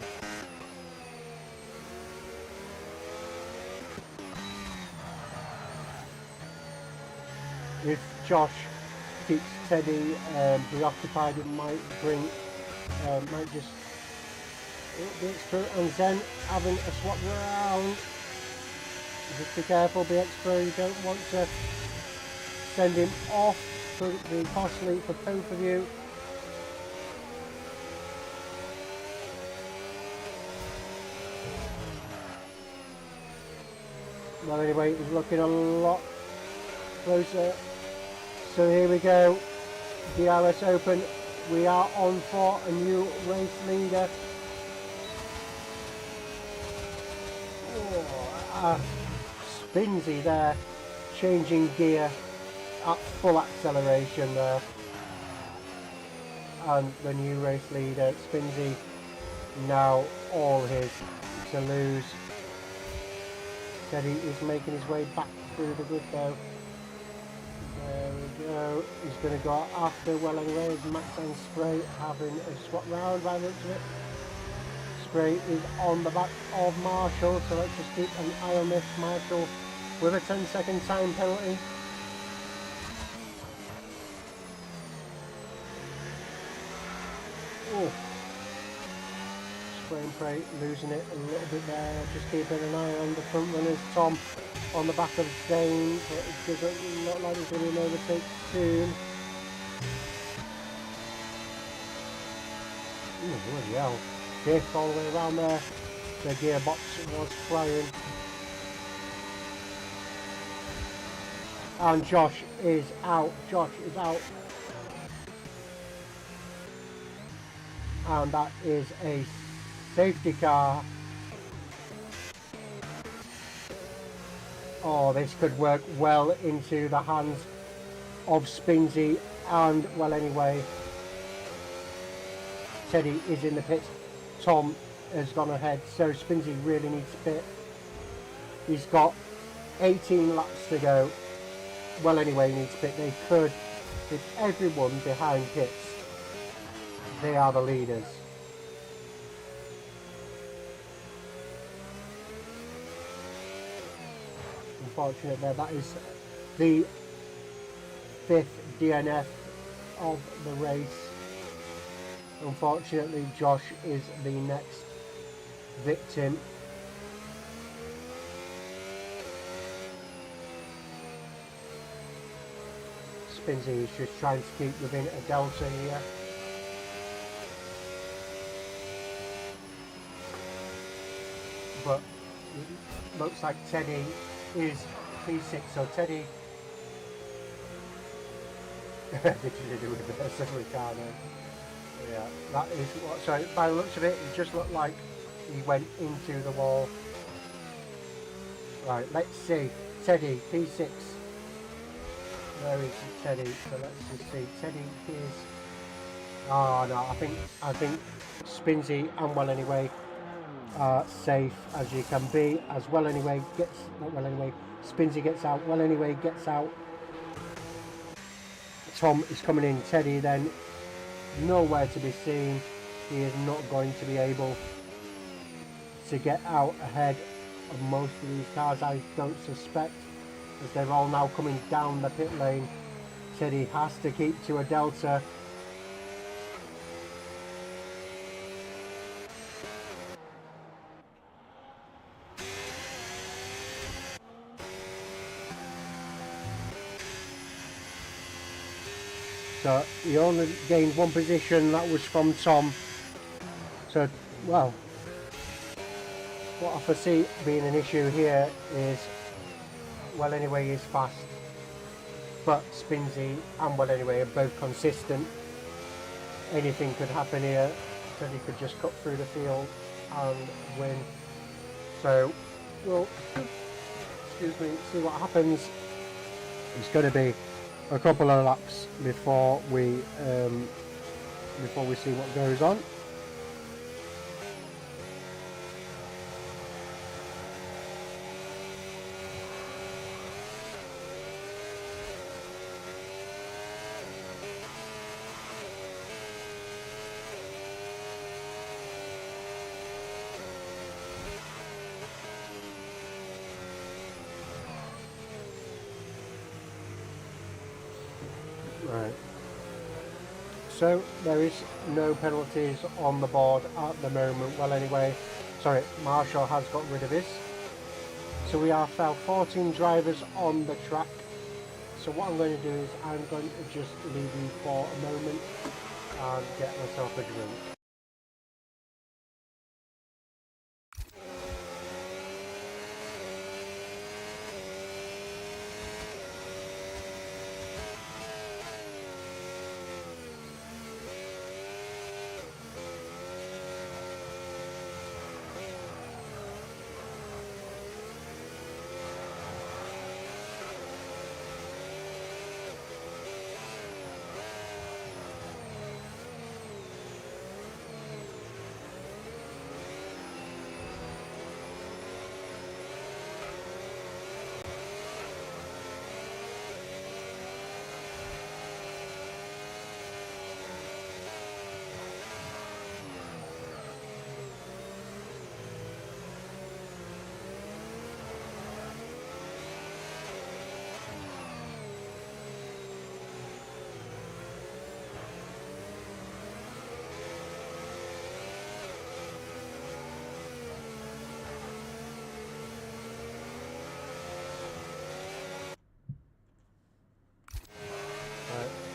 If Josh keeps Teddy preoccupied, it might bring, might just, BX Pro and Zen having a swap round. Just be careful, BX Pro, you don't want to send him off, could be costly for both of you. Well anyway, he's looking a lot closer. So here we go, DRS Open, we are on for a new race leader. Oh, Spinsy there, changing gear at full acceleration there. and the new race leader, Spinsy, now all his to lose. Teddy is making his way back through the grid though. There we go. He's going to go after, well anyway, Max and Spray having a swap round by the looks of it. Spray is on the back of Marshall, so let's just keep an eye on this. Marshall with a 10-second time penalty. Oh. Spray and Pray losing it a little bit there, just keeping an eye on the front runners. Tom on the back of Zane, but it doesn't look like there's going to be an overtake soon. Ooh, bloody hell. Diff all the way around there. The gearbox was flying. And Josh is out. Josh is out. And that is a safety car. Oh, this could work well into the hands of Spinsy. And, well, anyway, Teddy is in the pits. Tom has gone ahead, so Spinsy really needs to pit. He's got 18 laps to go. Well, anyway, he needs to pit. They could, with everyone behind pits, they are the leaders. Unfortunate there, that is the 5th DNF of the race. Unfortunately, Josh is the next victim. Spinsy is just trying to keep within a delta here. But it looks like Teddy is P6, so Teddy literally do with the best of Ricardo. Yeah, that is what, so by the looks of it, it just looked like he went into the wall. Right, let's see. Teddy, P6. Where is Teddy? So let's just see. Teddy is... Oh no, I think Spinsy and well anyway are safe as you can be. As well anyway gets... Not well anyway. Spinsy gets out. Well anyway gets out. Tom is coming in. Teddy then nowhere to be seen. He is not going to be able to get out ahead of most of these cars, I don't suspect, as they're all now coming down the pit lane. Teddy has to keep to a delta. So he only gained one position, that was from Tom. So, well, what I foresee being an issue here is, well anyway is fast, but Spinsy and well anyway are both consistent. Anything could happen here. Teddy could just cut through the field and win. So we'll, excuse me, see what happens. It's going to be a couple of laps before we see what goes on. Right. So there is no penalties on the board at the moment. Well anyway, sorry, Marshall has got rid of his. So we are now 14 drivers on the track. So what I'm going to do is I'm going to just leave you for a moment and get myself a drink.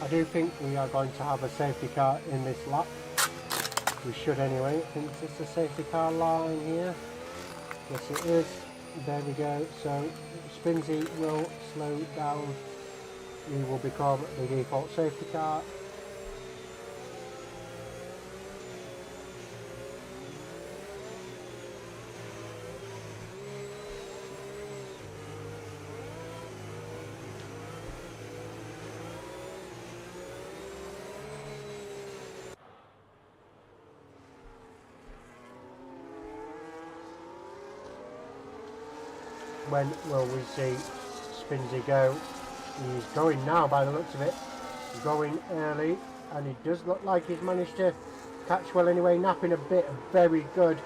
I do think we are going to have a safety car in this lap. We should anyway. I think this is the safety car line here. Yes it is. There we go. So Spinsy will slow down. He will become the default safety car. When will we see Spinsy go? He's going now by the looks of it. Going early, and it does look like he's managed to catch well anyway, napping a bit. Very good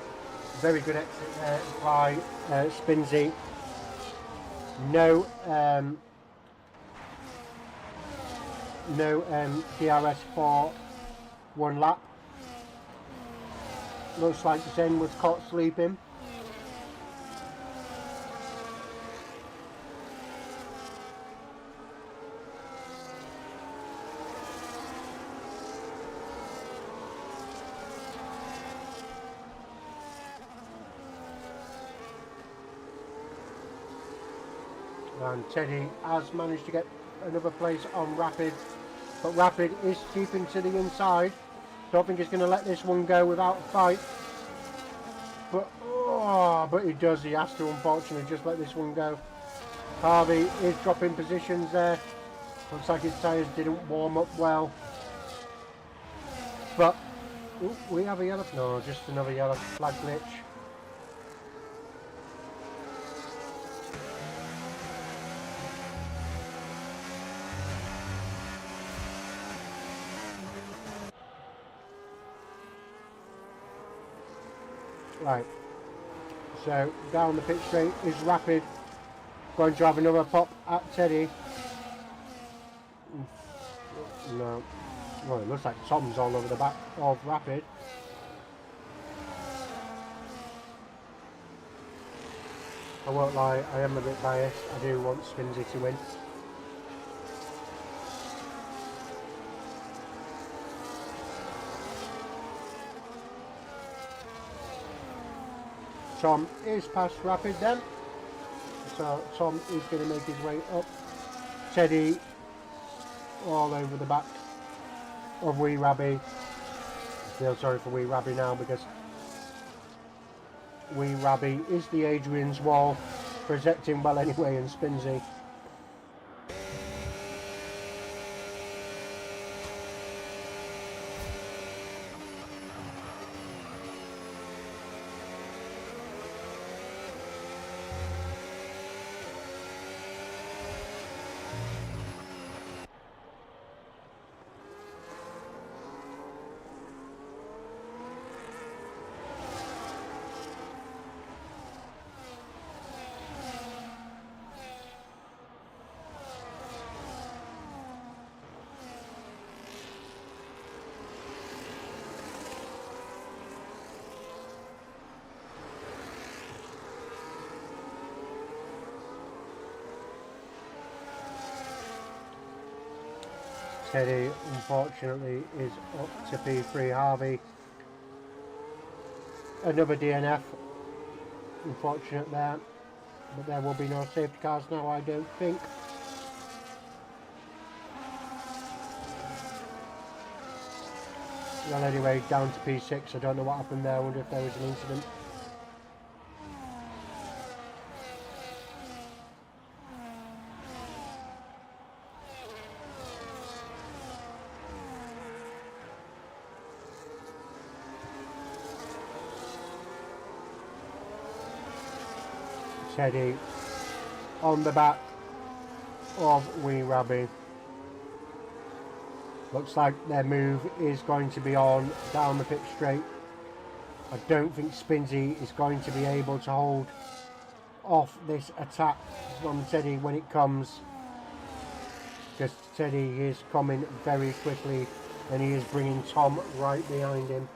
exit there by Spinsy. No DRS for one lap. Looks like Zen was caught sleeping. And Teddy has managed to get another place on Rapid, but Rapid is keeping to the inside. Don't think he's going to let this one go without a fight, but he does. He has to, unfortunately, just let this one go. Harvey is dropping positions there. Looks like his tyres didn't warm up well, but we have a yellow. No, just another yellow flag glitch. Right, so down the pit straight is Rapid, going to have another pop at Teddy. No, well it looks like Tom's all over the back of Rapid. I won't lie, I am a bit biased, I do want Spinsy to win. Tom is past Rapid then, so Tom is going to make his way up. Teddy all over the back of Wee Rabby. I feel sorry for Wee Rabby now because Wee Rabby is the Adrian's wall, protecting well anyway, and Spinsy. Teddy, unfortunately, is up to P3. Harvey, another DNF. Unfortunate there. But there will be no safety cars now, I don't think. Well, anyway, down to P6. I don't know what happened there. I wonder if there was an incident. Teddy on the back of Wee Rabby. Looks like their move is going to be on down the pit straight. I don't think Spinsy is going to be able to hold off this attack from Teddy when it comes, because Teddy is coming very quickly and he is bringing Tom right behind him.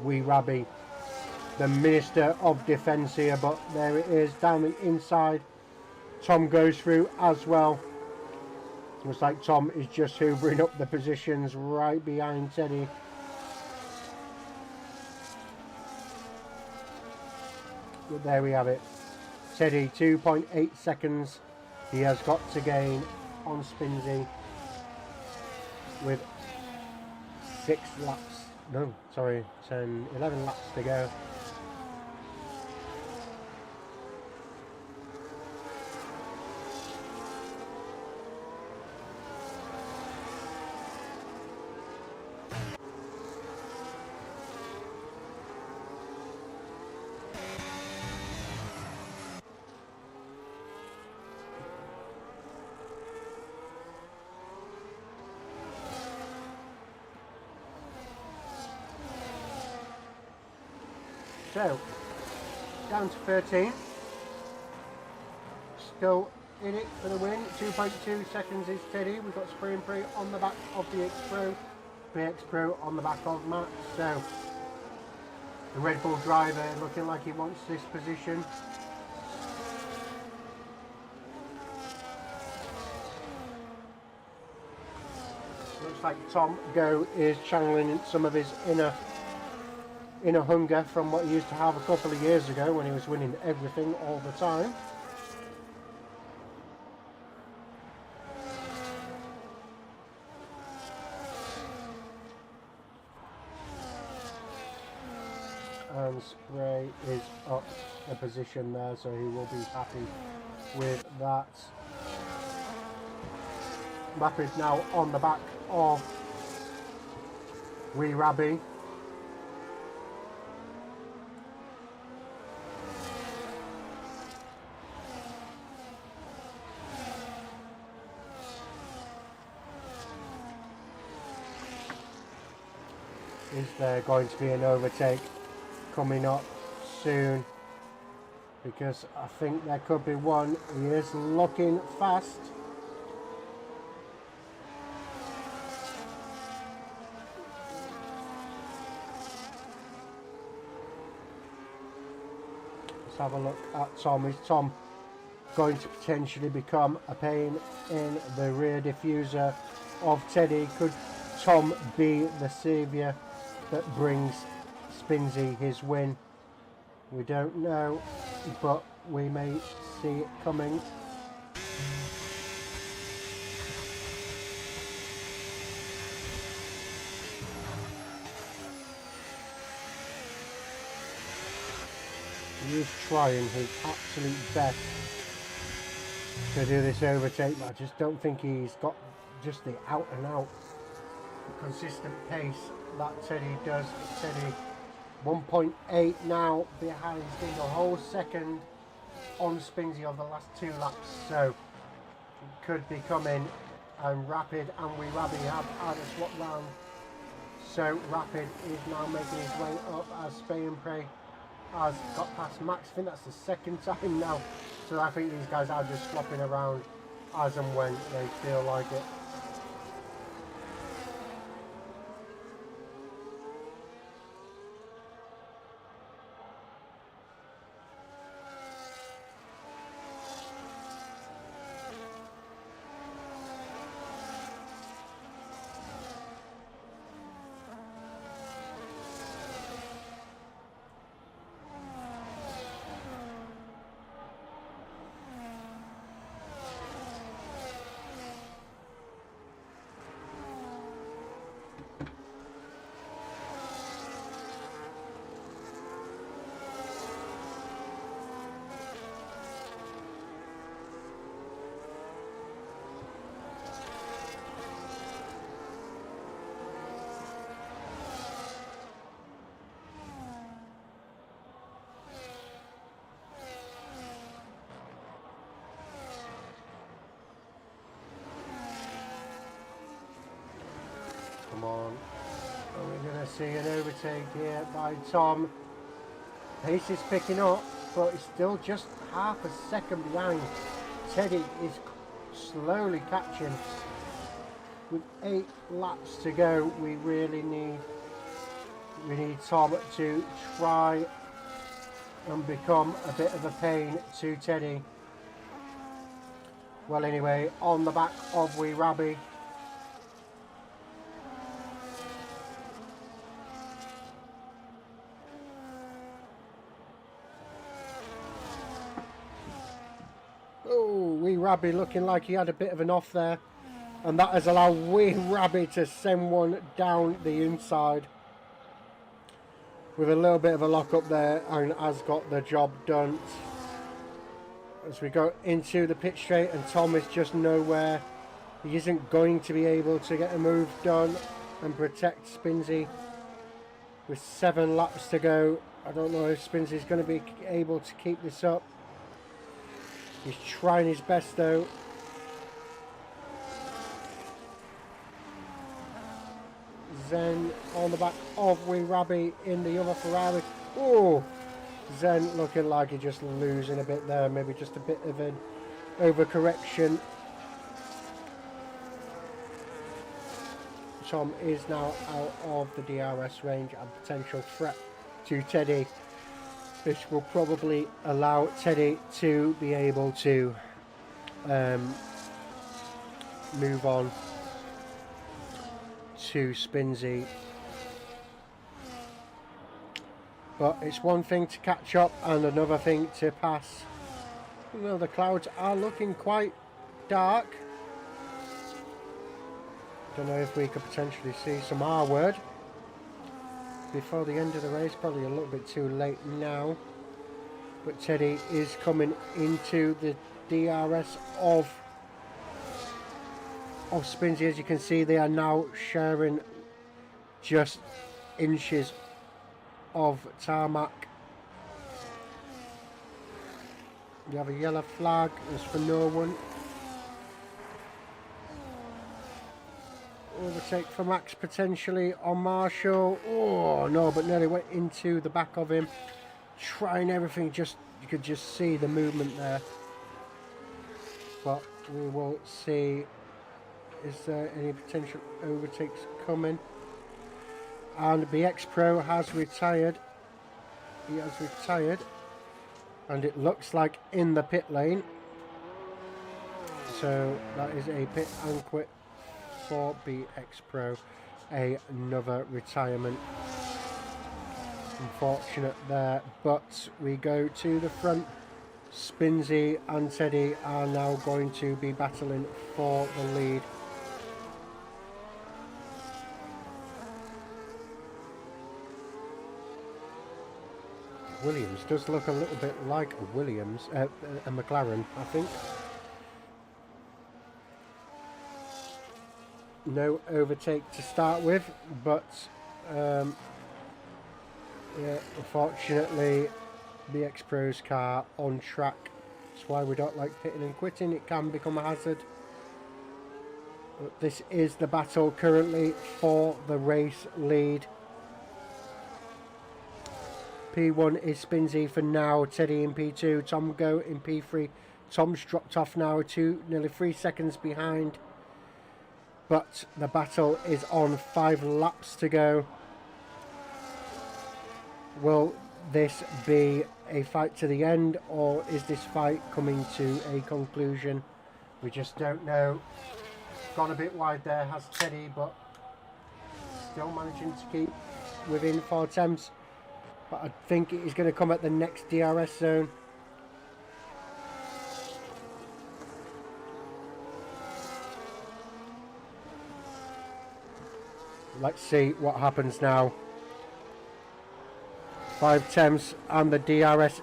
Wee Rabby the Minister of Defence here, but there it is down the inside. Tom goes through as well. Looks like Tom is just hoovering up the positions right behind Teddy. But there we have it. Teddy, 2.8 seconds he has got to gain on Spinsy with 11 laps to go. So, down to 13. Still in it for the win. 2.2 seconds is Teddy. We've got Spray and Pray on the back of BX Pro. BX Pro on the back of Matt. So, the Red Bull driver looking like he wants this position. Looks like Tom Go is channeling some of his inner hunger from what he used to have a couple of years ago when he was winning everything all the time. And Spray is up a position there, so he will be happy with that. Rapid now on the back of Wee Rabby. Is there going to be an overtake coming up soon? Because I think there could be one. He is looking fast. Let's have a look at Tom. Is Tom going to potentially become a pain in the rear diffuser of Teddy? Could Tom be the saviour that brings Spinsy his win? We don't know, but we may see it coming. He is trying his absolute best to do this overtake, but I just don't think he's got just the out and out consistent pace that Teddy does. Teddy 1.8 now behind. He's gained a whole second on Spinsy over the last 2 laps, so it could be coming. And Rapid and Wee Rabby have had a swap round, so Rapid is now making his way up as Spray and Pray has got past Max. I think that's the second time now, so I think these guys are just swapping around as and when they feel like it. Come on. We're going to see an overtake here by Tom. Pace is picking up, but he's still just half a second behind. Teddy is slowly catching. With 8 laps to go, we need Tom to try and become a bit of a pain to Teddy. Well, anyway, on the back of Wee Rabby. Oh, Wee Rabby looking like he had a bit of an off there. And that has allowed Wee Rabby to send one down the inside. With a little bit of a lock up there, and has got the job done. As we go into the pit straight, and Tom is just nowhere. He isn't going to be able to get a move done and protect Spinsy. With 7 laps to go, I don't know if Spinsy's going to be able to keep this up. He's trying his best though. Zen on the back of Wee Rabby in the other Ferrari. Oh, Zen looking like he's just losing a bit there. Maybe just a bit of an overcorrection. Tom is now out of the DRS range and potential threat to Teddy. This will probably allow Teddy to be able to move on to Spinsy. But it's one thing to catch up and another thing to pass. You know, the clouds are looking quite dark. Don't know if we could potentially see some R word before the end of the race. Probably a little bit too late now. But Teddy is coming into the DRS of Spinsy. As you can see, they are now sharing just inches of tarmac. You have a yellow flag. It's for no one. Overtake for Max potentially on Marshall. Oh no, but nearly went into the back of him. Trying everything, just you could just see the movement there. But we will see. Is there any potential overtakes coming? And BX Pro has retired. He has retired. And it looks like in the pit lane. So that is a pit and quit for BX Pro. Another retirement. Unfortunate there. But we go to the front. Spinsy and Teddy are now going to be battling for the lead. Williams does look a little bit like a Williams, a McLaren, I think. No overtake to start with, but yeah, unfortunately, BX Pro's car on track. That's why we don't like pitting and quitting. It can become a hazard. But this is the battle currently for the race lead. P1 is Spinsy for now, Teddy in P2, Tom Go in P3. Tom's dropped off now, nearly 3 seconds behind. But the battle is on, 5 laps to go. Will this be a fight to the end, or is this fight coming to a conclusion? We just don't know. Gone a bit wide there, has Teddy, but still managing to keep within 4 attempts. But I think it is going to come at the next DRS zone. Let's see what happens now. 5 attempts and the DRS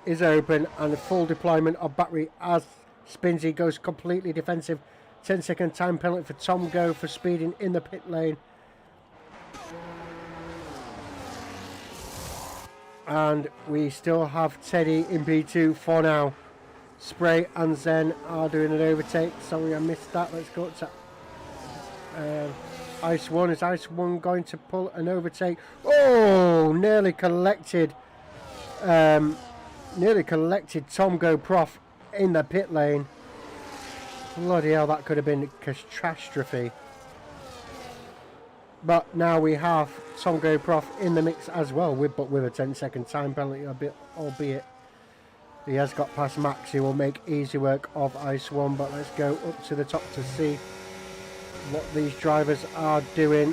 is open, and the full deployment of battery as Spinsy goes completely defensive. 10-second time penalty for Tom Go for speeding in the pit lane. And we still have Teddy in P2 for now. Spray and Zen are doing an overtake. Sorry, I missed that. Let's go to Ice 1. Is Ice 1 going to pull an overtake? Oh, nearly collected. Nearly collected Tom Go Prof in the pit lane. Bloody hell, that could have been a catastrophe. But now we have Tom GoProf in the mix as well, but with a 10-second time penalty, albeit he has got past Max, who will make easy work of Ice 1. But let's go up to the top to see what these drivers are doing.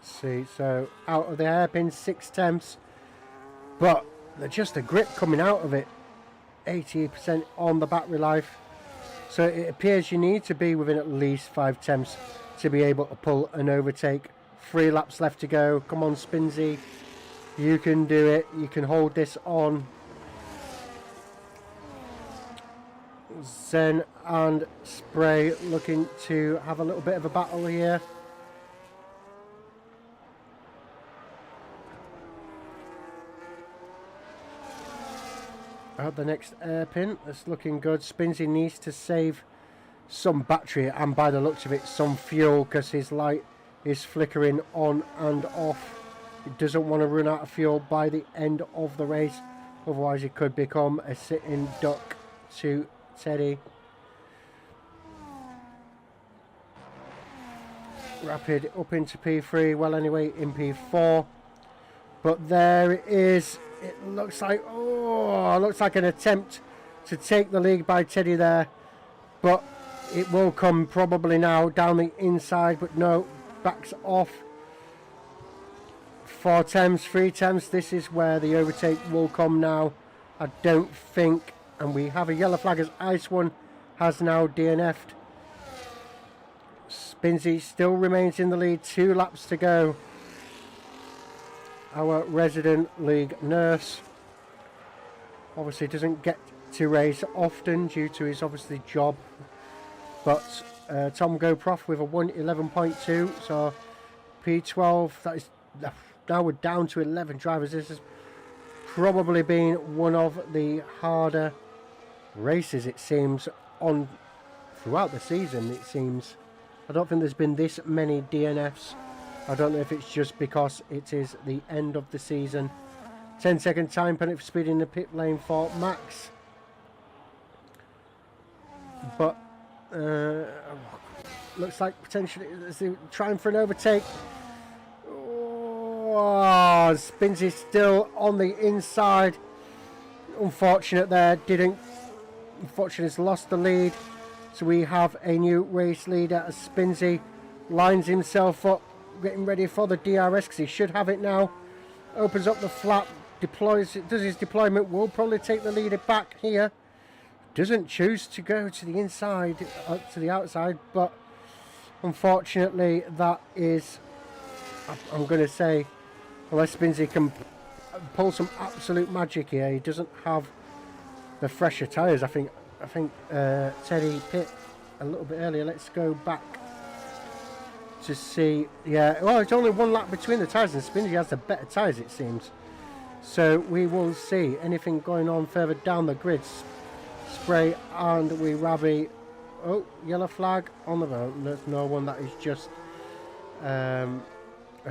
See, so out of the hairpin, 6/10, but they're just a grip coming out of it. 80% on the battery life, so it appears you need to be within at least 5/10 to be able to pull an overtake. 3 laps left to go. Come on, Spinsy, you can do it. You can hold this on. Zen and Spray looking to have a little bit of a battle here. At the next airpin, that's looking good. Spinsy needs to save some battery and, by the looks of it, some fuel, because his light is flickering on and off. He doesn't want to run out of fuel by the end of the race, otherwise he could become a sitting duck to Teddy. Rapid up into P3, well anyway in P4, but there it is. It looks like, looks like an attempt to take the lead by Teddy there, but it will come probably now down the inside, but no, backs off. 4/10, 3/10, this is where the overtake will come now, I don't think, and we have a yellow flag as Ice One has now DNF'd. Spinsy still remains in the lead, 2 laps to go. Our resident league nurse obviously doesn't get to race often due to his obviously job, but Tom GoProf with a 1:11.2, so P12, that is, now we're down to 11 drivers. This has probably been one of the harder races, it seems, on throughout the season. It seems, I don't think there's been this many DNFs. I don't know if it's just because it is the end of the season. 10-second time penalty for speed in the pit lane for Max. But looks like potentially trying for an overtake. Oh, Spinsy still on the inside. Unfortunate there, unfortunately has lost the lead. So we have a new race leader as Spinsy lines himself up, getting ready for the DRS, because he should have it now. Opens up the flap, deploys, does his deployment, will probably take the leader back here. Doesn't choose to go to the inside, to the outside, but unfortunately that is, I'm going to say, unless Spinsy can pull some absolute magic here, he doesn't have the fresher tyres. I think Teddy pit a little bit earlier. Let's go back to see. Yeah, well, it's only 1 lap between the tyres, and Spinsy has the better tyres, it seems. So we will see anything going on further down the grid. Spray and we Rabby. Oh, yellow flag on the road. There's no one. That is just a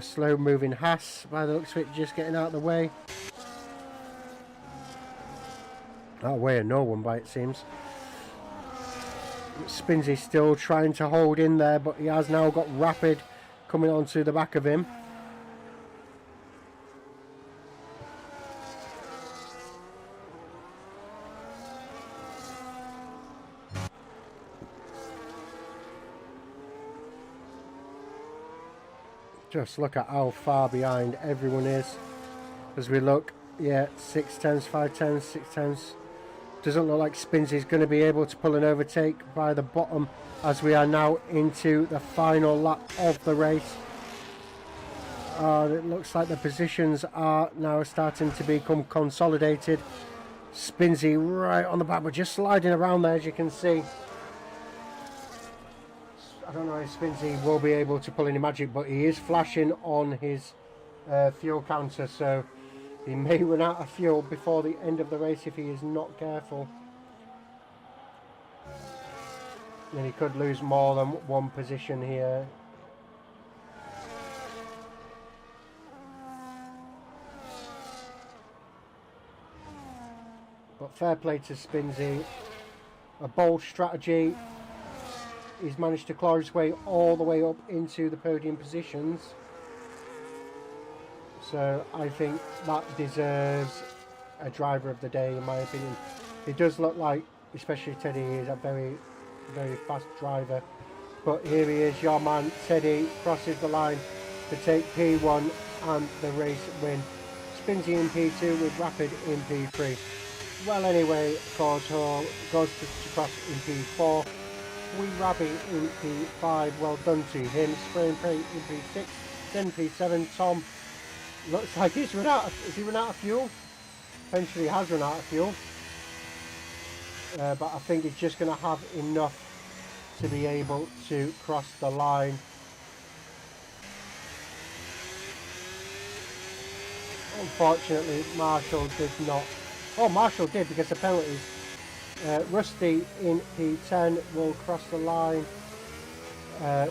slow moving Haas by the looks of it, just getting out of the way. Out of the way of no one, by it seems. Spinsy still trying to hold in there, but he has now got Rapid coming onto the back of him. Just look at how far behind everyone is as we look. Yeah, 6/10, 5/10, 6/10. Doesn't look like Spinsy's going to be able to pull an overtake by the bottom, as we are now into the final lap of the race. It looks like the positions are now starting to become consolidated. Spinsy right on the back, but just sliding around there, as you can see. I don't know if Spinsy will be able to pull any magic, but he is flashing on his fuel counter, so he may run out of fuel before the end of the race if he is not careful. And he could lose more than 1 position here. But fair play to Spinsy. A bold strategy. He's managed to claw his way all the way up into the podium positions. So I think that deserves a driver of the day, in my opinion. It does look like, especially Teddy, is a very, very fast driver. But here he is, your man Teddy crosses the line to take P1 and the race win. Spinsy in P2 with Rapid in P3. Well, anyway, Cause Hall goes to cross in P4. Wee Rabby in P5. Well done to him. Spray and Pray in P6. Then P7. Tom looks like he's run out. Has he run out of fuel? Eventually, he has run out of fuel. But I think he's just going to have enough to be able to cross the line. Unfortunately, Marshall did not. Oh, Marshall did because of penalties. Rusty in P10 will cross the line.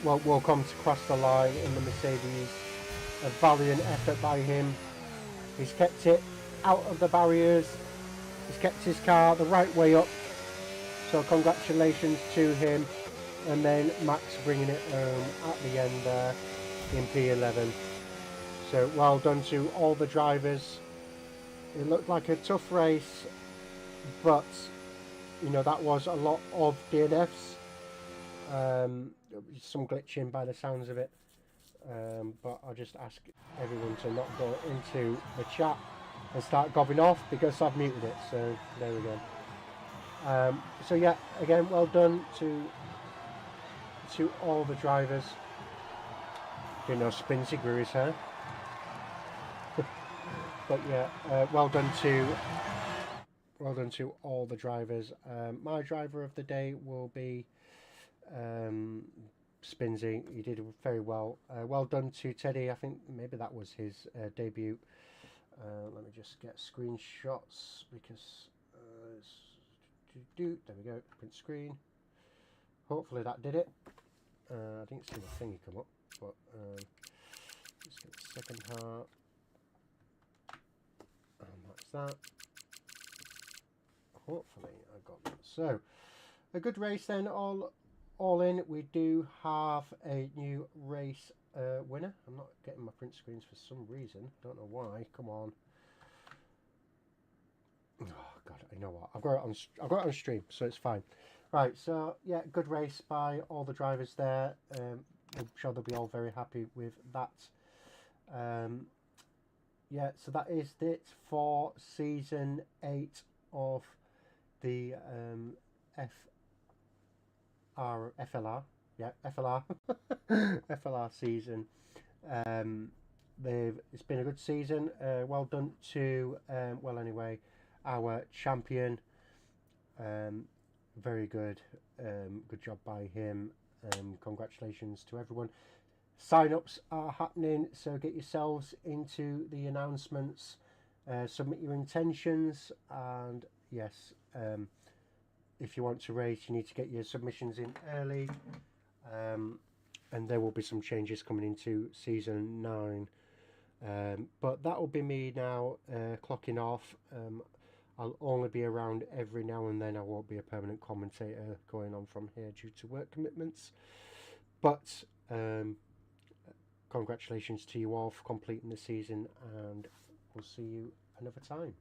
Well, will come to cross the line in the Mercedes. A valiant effort by him. He's kept it out of the barriers. He's kept his car the right way up. So congratulations to him. And then Max bringing it home at the end there in P11. So well done to all the drivers. It looked like a tough race, but you know, that was a lot of DNFs. Some glitching by the sounds of it. But I'll just ask everyone to not go into the chat and start gobbing off because I've muted it. So there we go. So yeah, again, well done to all the drivers. Didn't know Spinsy grew his hair. But yeah, well done to all the drivers. My driver of the day will be Spinsy. He did very well. Well done to Teddy. I think maybe that was his debut. Let me just get screenshots because there we go. Print screen. Hopefully that did it. I didn't see the thingy come up, but let's get the second heart. And that's that. Hopefully I got that. So a good race then, all in. We do have a new race winner. I'm not getting my print screens for some reason. Don't know why. Come on. Oh god, I know what. I've got it on stream, so it's fine. Right, so yeah, good race by all the drivers there. I'm sure they'll be all very happy with that. Yeah, so that is it for season 8 of the FLR. Yeah, FLR. FLR season. It's been a good season. Well done to well anyway, our champion. Very good. Good job by him. Congratulations to everyone. Sign-ups are happening, so get yourselves into the announcements. Submit your intentions, and yes, if you want to race, you need to get your submissions in early. And there will be some changes coming into season 9. But that will be me now clocking off. I'll only be around every now and then. I won't be a permanent commentator going on from here due to work commitments. But congratulations to you all for completing the season, and we'll see you another time.